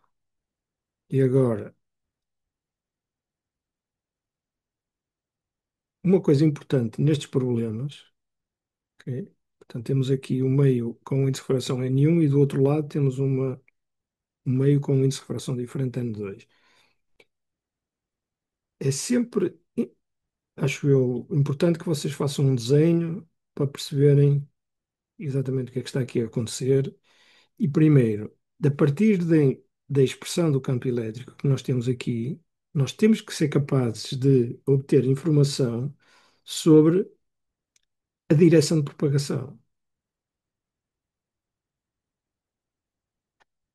E agora, uma coisa importante nestes problemas, ok? Portanto, temos aqui um meio com um índice de refração N1 e do outro lado temos um meio com um índice de refração diferente N2. É sempre, acho eu, importante que vocês façam um desenho para perceberem exatamente o que é que está aqui a acontecer. E primeiro, a partir da expressão do campo elétrico que nós temos aqui, nós temos que ser capazes de obter informação sobre a direção de propagação.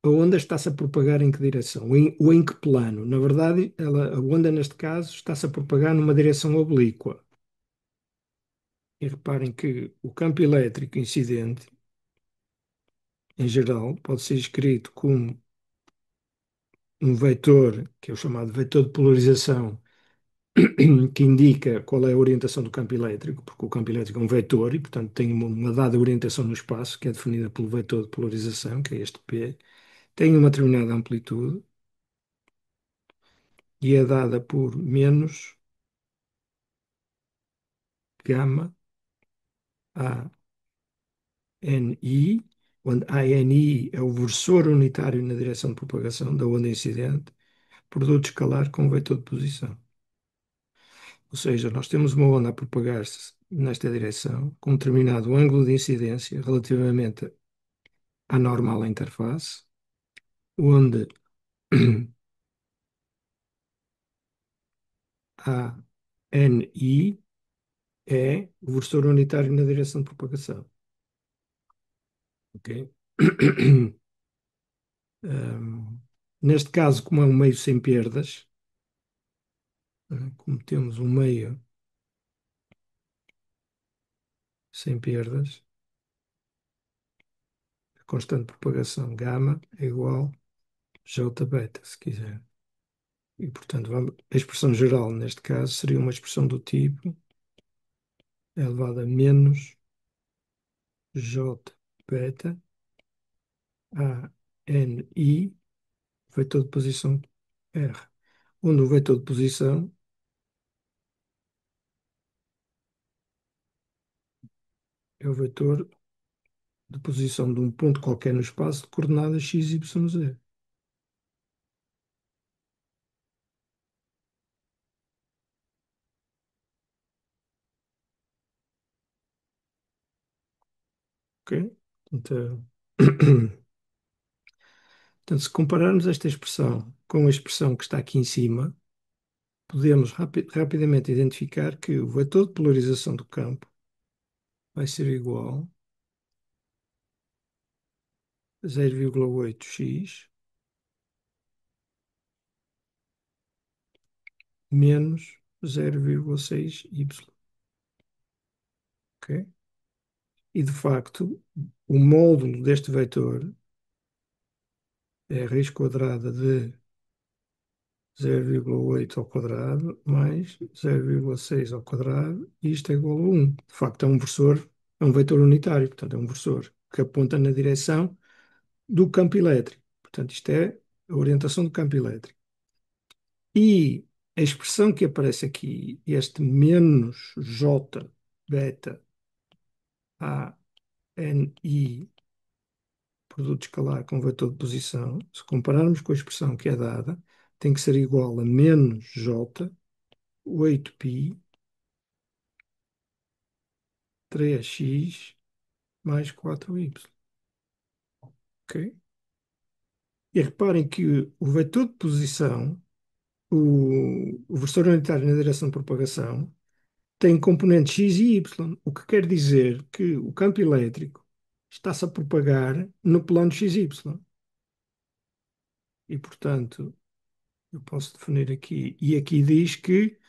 A onda está-se a propagar em que direção? Ou em que plano? Na verdade, a onda, neste caso, está-se a propagar numa direção oblíqua. E reparem que o campo elétrico incidente, em geral, pode ser escrito como um vetor, que é o chamado vetor de polarização, que indica qual é a orientação do campo elétrico, porque o campo elétrico é um vetor e, portanto, tem uma dada orientação no espaço, que é definida pelo vetor de polarização, que é este P, tem uma determinada amplitude e é dada por menos gama ANI, onde ANI é o versor unitário na direção de propagação da onda incidente, produto escalar com vetor de posição. Ou seja, nós temos uma onda a propagar-se nesta direção, com um determinado ângulo de incidência relativamente à normal interface, onde a NI é o versor unitário na direção de propagação. Ok? Neste caso, como é um meio sem perdas, como temos um meio sem perdas, a constante de propagação gama é igual J beta, se quiser. E, portanto, a expressão geral, neste caso, seria uma expressão do tipo elevado a menos J beta a n i, vetor de posição R, onde o vetor de posição é o vetor de posição de um ponto qualquer no espaço de coordenadas x, y, z. Ok? Então, então, se compararmos esta expressão com a expressão que está aqui em cima, podemos rapidamente identificar que o vetor de polarização do campo vai ser igual a 0,8x menos 0,6y. Ok? E, de facto, o módulo deste vetor é a raiz quadrada de 0,8 ao quadrado mais 0,6 ao quadrado, e isto é igual a 1. De facto, é um vetor unitário, portanto, é um versor que aponta na direção do campo elétrico. Portanto, isto é a orientação do campo elétrico. E a expressão que aparece aqui, este menos J beta A N I, produto escalar com vetor de posição, se compararmos com a expressão que é dada, tem que ser igual a menos J 8π 3x mais 4y. Ok? E reparem que o vetor de posição, o versor unitário na direção de propagação, tem componentes x e y, o que quer dizer que o campo elétrico está-se a propagar no plano xy. E, portanto, eu posso definir aqui, e aqui diz que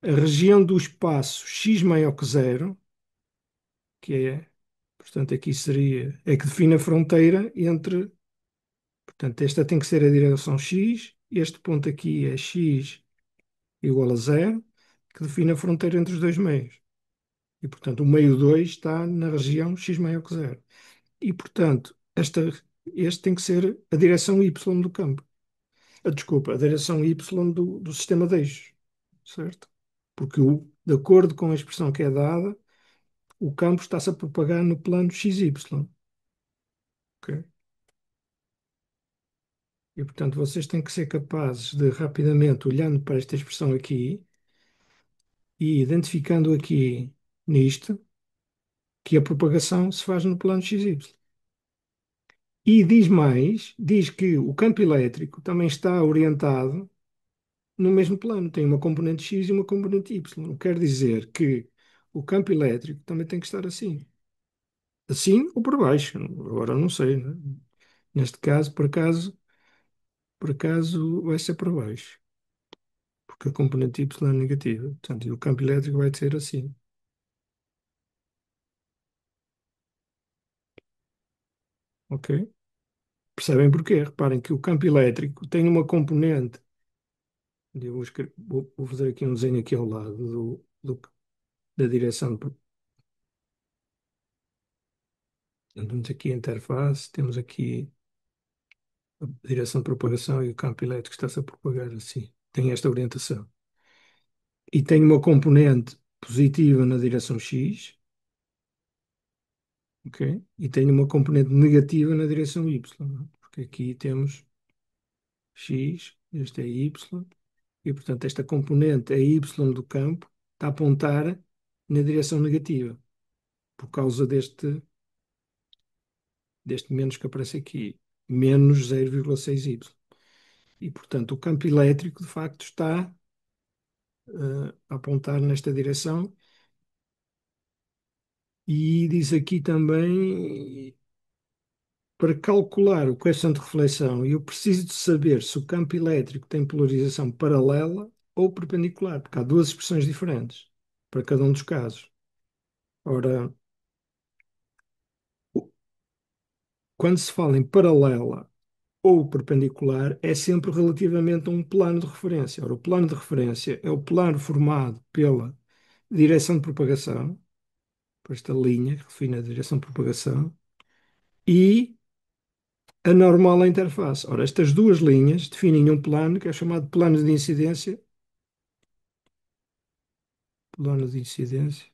a região do espaço x maior que zero, que é, portanto, aqui seria, é que define a fronteira entre, portanto, esta tem que ser a direção x, este ponto aqui é x igual a zero, que define a fronteira entre os dois meios. E, portanto, o meio 2 está na região x maior que zero. E, portanto, este tem que ser a direção y do campo. Desculpa, a direção y do sistema de eixos, certo? Porque, de acordo com a expressão que é dada, o campo está-se a propagar no plano XY. Ok? E, portanto, vocês têm que ser capazes de, rapidamente, olhando para esta expressão aqui e identificando aqui nisto, que a propagação se faz no plano XY. E diz mais, diz que o campo elétrico também está orientado no mesmo plano, tem uma componente X e uma componente Y. Quer dizer que o campo elétrico também tem que estar assim. Assim ou por baixo, agora não sei, né? Neste caso, por acaso vai ser por baixo, porque a componente Y é negativa. Portanto, e o campo elétrico vai ser assim. Ok? Percebem porquê? Reparem que o campo elétrico tem uma componente. Eu vou fazer aqui um desenho aqui ao lado da direção. Temos aqui a interface, temos aqui a direção de propagação e o campo elétrico está-se a propagar assim. Tem esta orientação. E tem uma componente positiva na direção X, ok? E tem uma componente negativa na direção Y, não é? Porque aqui temos X, este é Y, e portanto esta componente, a Y do campo, está a apontar na direção negativa, por causa deste menos que aparece aqui, menos 0,6y. E, portanto, o campo elétrico, de facto, está a apontar nesta direção. E diz aqui também, para calcular o coeficiente de reflexão, eu preciso de saber se o campo elétrico tem polarização paralela ou perpendicular, porque há duas expressões diferentes para cada um dos casos. Ora, o- quando se fala em paralela ou perpendicular, é sempre relativamente a um plano de referência. Ora, o plano de referência é o plano formado pela direção de propagação, por esta linha que define a direção de propagação, e a normal à interface. Ora, estas duas linhas definem um plano que é chamado plano de incidência. Plano de incidência,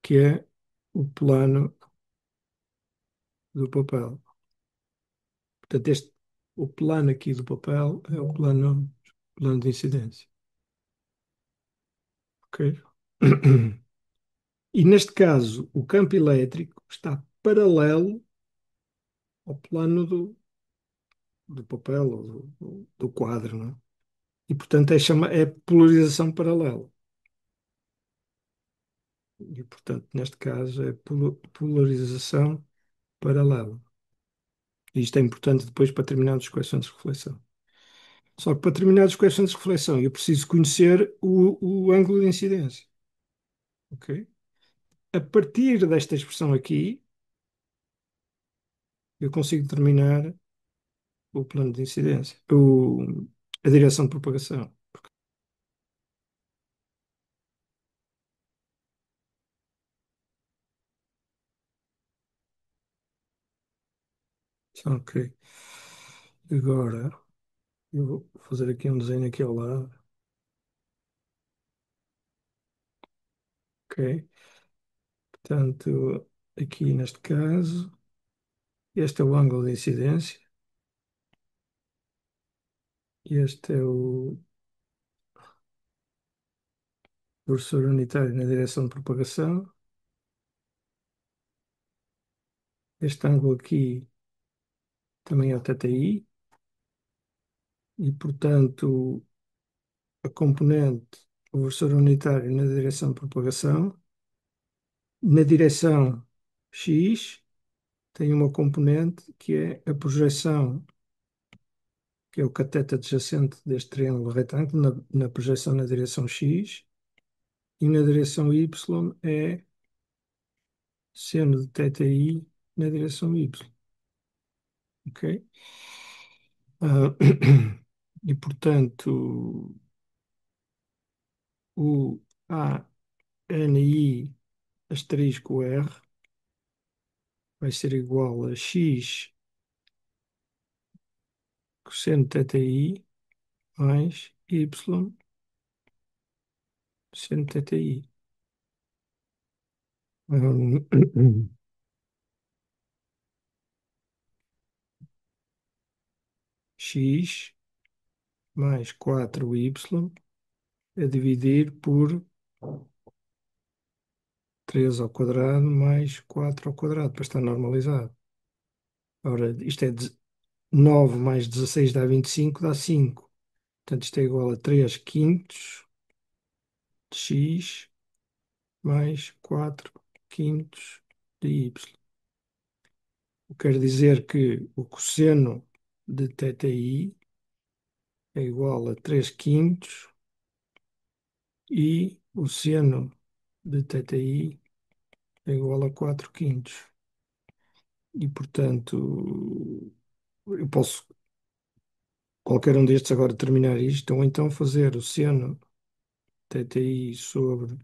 que é o plano do papel. Portanto, o plano aqui do papel é o plano de incidência. Ok? E neste caso, o campo elétrico está paralelo ao plano do papel ou do quadro, não é? E, portanto, é polarização paralela. E, portanto, neste caso, é polarização paralela. E isto é importante depois para terminarmos as equações de reflexão. Só que para terminar as equações de reflexão, eu preciso conhecer o ângulo de incidência. Ok? A partir desta expressão aqui, eu consigo determinar o plano de incidência, a direção de propagação. Ok. Agora, eu vou fazer aqui um desenho aqui ao lado. Ok. Portanto, aqui neste caso, este é o ângulo de incidência. Este é o professor unitário na direção de propagação. Este ângulo aqui também é o θi. E, portanto, a componente, o versor unitário na direção de propagação, na direção x, tem uma componente que é a projeção, que é o cateto adjacente deste triângulo retângulo, na projeção na direção x, e na direção y é seno de θi na direção y. Ok? Ah, e, portanto, o ANI asterisco R vai ser igual a x cosseno de θi mais y seno de θi. X mais 4y a dividir por 3 ao quadrado mais 4 ao quadrado, para estar normalizado. Ora, isto é 9 mais 16 dá 25, dá 5. Portanto, isto é igual a 3 quintos de x mais 4 quintos de y. Quer dizer que o cosseno de θi é igual a 3 quintos e o seno de θi é igual a 4 quintos. E, portanto, eu posso, qualquer um destes agora terminar isto, ou então fazer o seno θi sobre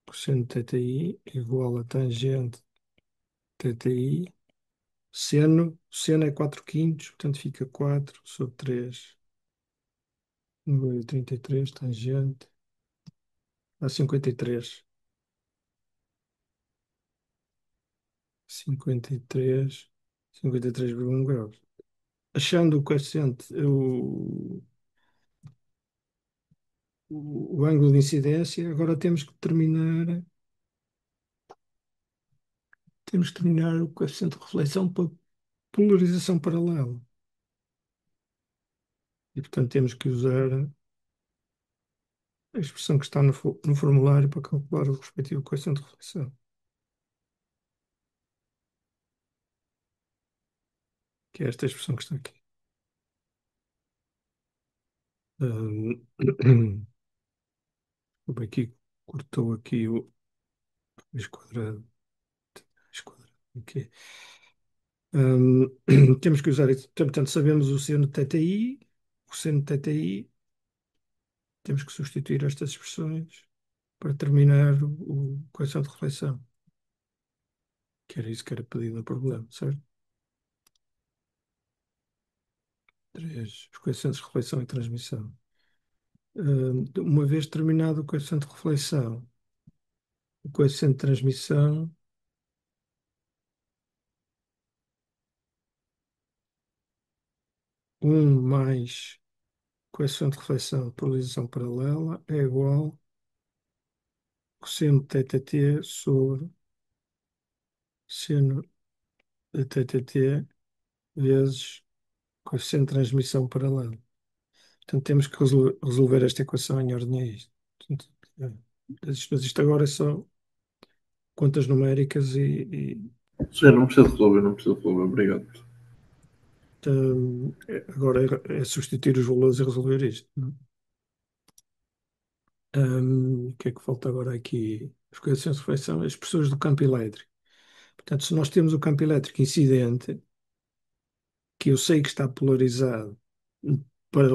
cosseno θi igual a tangente θi. Seno é 4 quintos, portanto fica 4 sobre 3, número 33, tangente, dá 53. 53, 53,1 graus. Achando o coeficiente, o ângulo de incidência, agora temos que terminar o coeficiente de reflexão para polarização paralela. E, portanto, temos que usar a expressão que está no formulário para calcular o respectivo coeficiente de reflexão, que é esta expressão que está aqui. Hum, como aqui cortou aqui o raiz quadrado. Raiz quadrado. Ok. Hum, temos que usar isso. Portanto, sabemos o seno de θi, o seno de θi. Temos que substituir estas expressões para terminar o coeficiente de reflexão, que era isso que era pedido no problema, certo? Três, os coeficientes de reflexão e transmissão. Uma vez terminado o coeficiente de reflexão, o coeficiente de transmissão, um mais coeficiente de reflexão de polarização paralela é igual a cosseno de θt sobre seno de θt vezes coeficiente de transmissão paralela. Portanto, temos que resolver esta equação em ordem a isto. Portanto, mas isto agora é só contas numéricas e, Sim, não precisa resolver, não precisa resolver. Obrigado. agora é substituir os valores e resolver isto, não é? O que é que falta agora aqui? As coeficientes de reflexão, as expressões do campo elétrico. Portanto, se nós temos o campo elétrico incidente, que eu sei que está polarizado, para,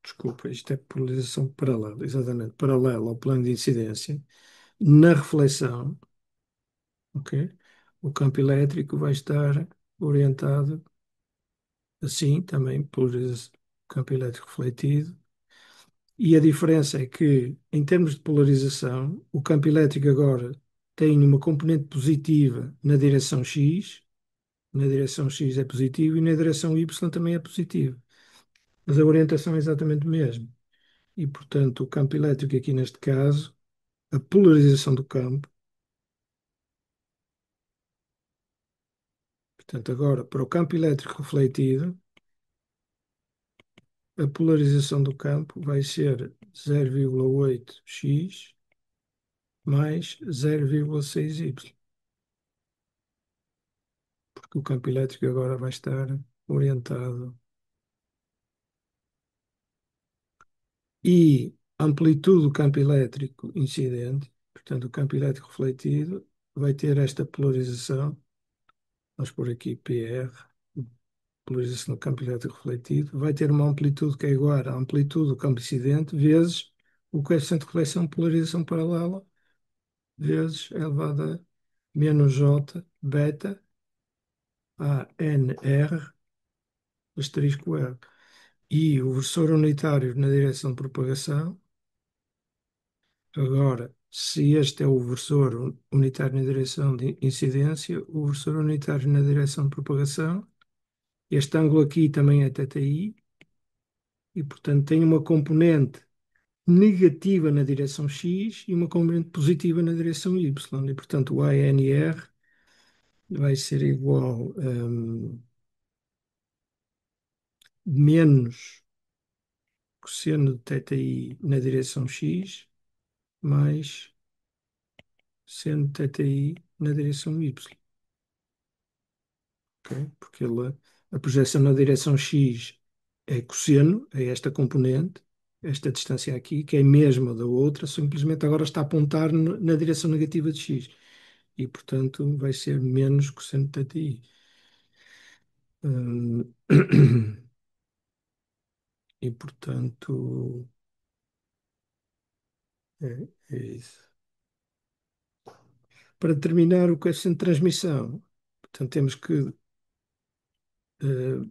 desculpa, isto é polarização paralela, exatamente, paralela ao plano de incidência, na reflexão, ok? O campo elétrico vai estar orientado assim também, polarização, campo elétrico refletido. E a diferença é que, em termos de polarização, o campo elétrico agora tem uma componente positiva na direção X, na direção X é positivo e na direção Y também é positivo. Mas a orientação é exatamente a mesma. E, portanto, o campo elétrico aqui neste caso, a polarização do campo, portanto, agora para o campo elétrico refletido, a polarização do campo vai ser 0,8x mais 0,6y, porque o campo elétrico agora vai estar orientado. E a amplitude do campo elétrico incidente, portanto, o campo elétrico refletido, vai ter esta polarização. Vamos pôr aqui PR, polarização do campo elétrico refletido, vai ter uma amplitude que é igual à amplitude do campo incidente vezes o coeficiente de reflexão polarização paralela vezes elevado a menos J beta a NR asterisco R. E o versor unitário na direção de propagação. Agora, se este é o versor unitário na direção de incidência, o versor unitário na direção de propagação, este ângulo aqui também é θi, e portanto tem uma componente negativa na direção x e uma componente positiva na direção y, e portanto o ANR vai ser igual a menos cosseno de θi na direção x mais seno de θi na direção y. Ok? Porque a projeção na direção x é cosseno, é esta componente, esta distância aqui, que é a mesma da outra, simplesmente agora está a apontar na direção negativa de x. E, portanto, vai ser menos cosseno de θi. Hum, E, portanto, é isso. Para determinar o coeficiente de transmissão, portanto, temos que,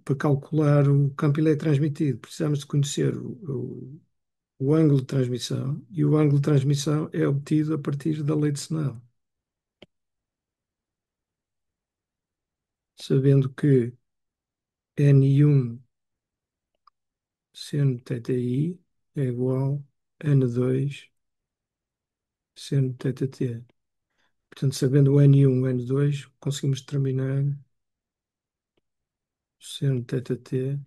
para calcular o campo eletrotransmitido, precisamos de conhecer o ângulo de transmissão, e o ângulo de transmissão é obtido a partir da lei de Snell. Sabendo que N1 seno θi é igual a N2 seno θt. Portanto, sabendo o N1 e o N2, conseguimos determinar o seno θt,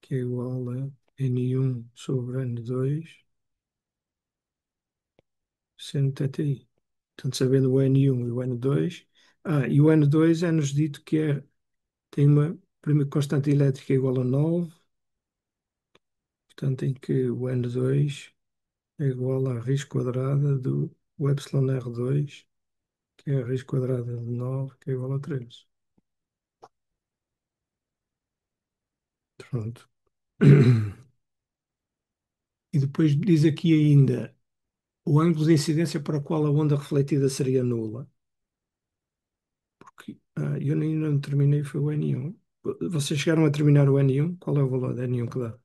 que é igual a N1 sobre N2 seno θi. Portanto, sabendo o N1 e o N2, e o N2 é-nos dito tem uma primeira constante elétrica igual a 9, portanto, em que o N2 é igual à raiz quadrada do o epsilon R2, que é a raiz quadrada de 9, que é igual a 13. Pronto. E depois diz aqui ainda o ângulo de incidência para o qual a onda refletida seria nula. Porque eu ainda não terminei, foi o N1. Vocês chegaram a terminar o N1? Qual é o valor da N1 que dá?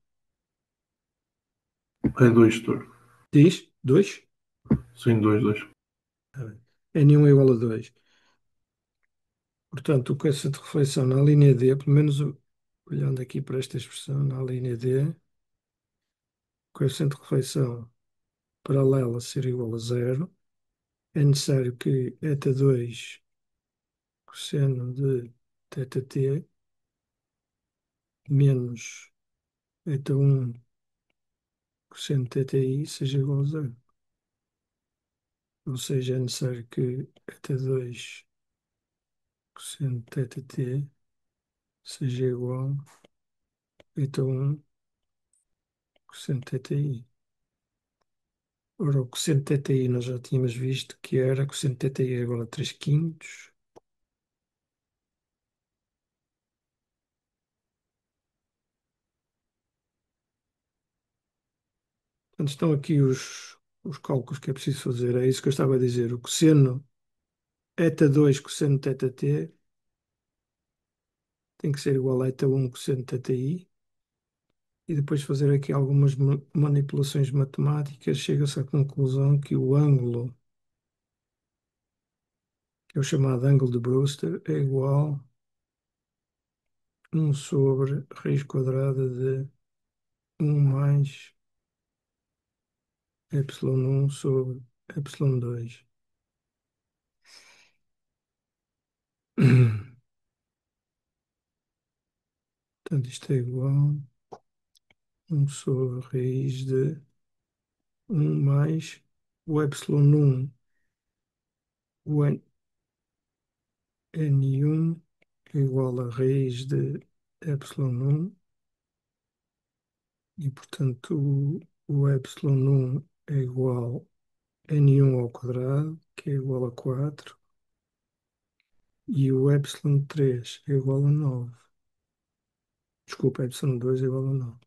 É 2, Tor. Diz? 2? Sim, 2, 2. N1 é igual a 2. Portanto, o coeficiente de reflexão na linha D, pelo menos olhando aqui para esta expressão, na linha D, o coeficiente de reflexão paralela ser igual a 0. É necessário que eta2 cosseno de θt menos eta1 cosseno de θi seja igual a 0. Ou seja, é necessário que eta2 cosseno de θt seja igual a eta1 cosseno de θi. Ora, o cosseno de θi nós já tínhamos visto que era cosseno de θi é igual a 3 quintos. Portanto, estão aqui os cálculos que é preciso fazer. É isso que eu estava a dizer. O cosseno eta2 cosseno de θt tem que ser igual a eta1 cosseno de θi. E depois fazer aqui algumas manipulações matemáticas, chega-se à conclusão que o ângulo, que é o chamado ângulo de Brewster, é igual a 1 sobre raiz quadrada de 1 mais epsilon 1 sobre epsilon 2. Portanto, isto é igual a 1 sobre raiz de 1 mais o epsilon 1, o N1 é igual a raiz de epsilon 1 e, portanto, o epsilon 1 é igual a N1 ao quadrado, que é igual a 4, e o epsilon 3 é igual a 9. Desculpa, epsilon 2 é igual a 9.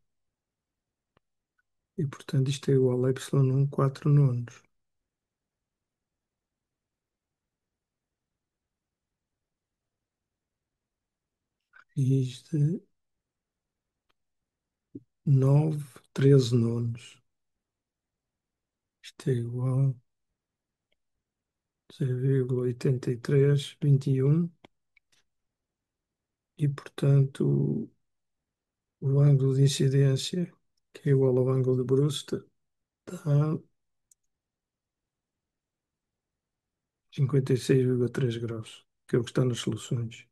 E, portanto, isto é igual a epsilon 1, 4 nonos. Raiz de 9, 13 nonos. Isto é igual a 0,8321 e, portanto, o ângulo de incidência, que é igual ao ângulo de Brewster, dá 56,3 graus, que é o que está nas soluções.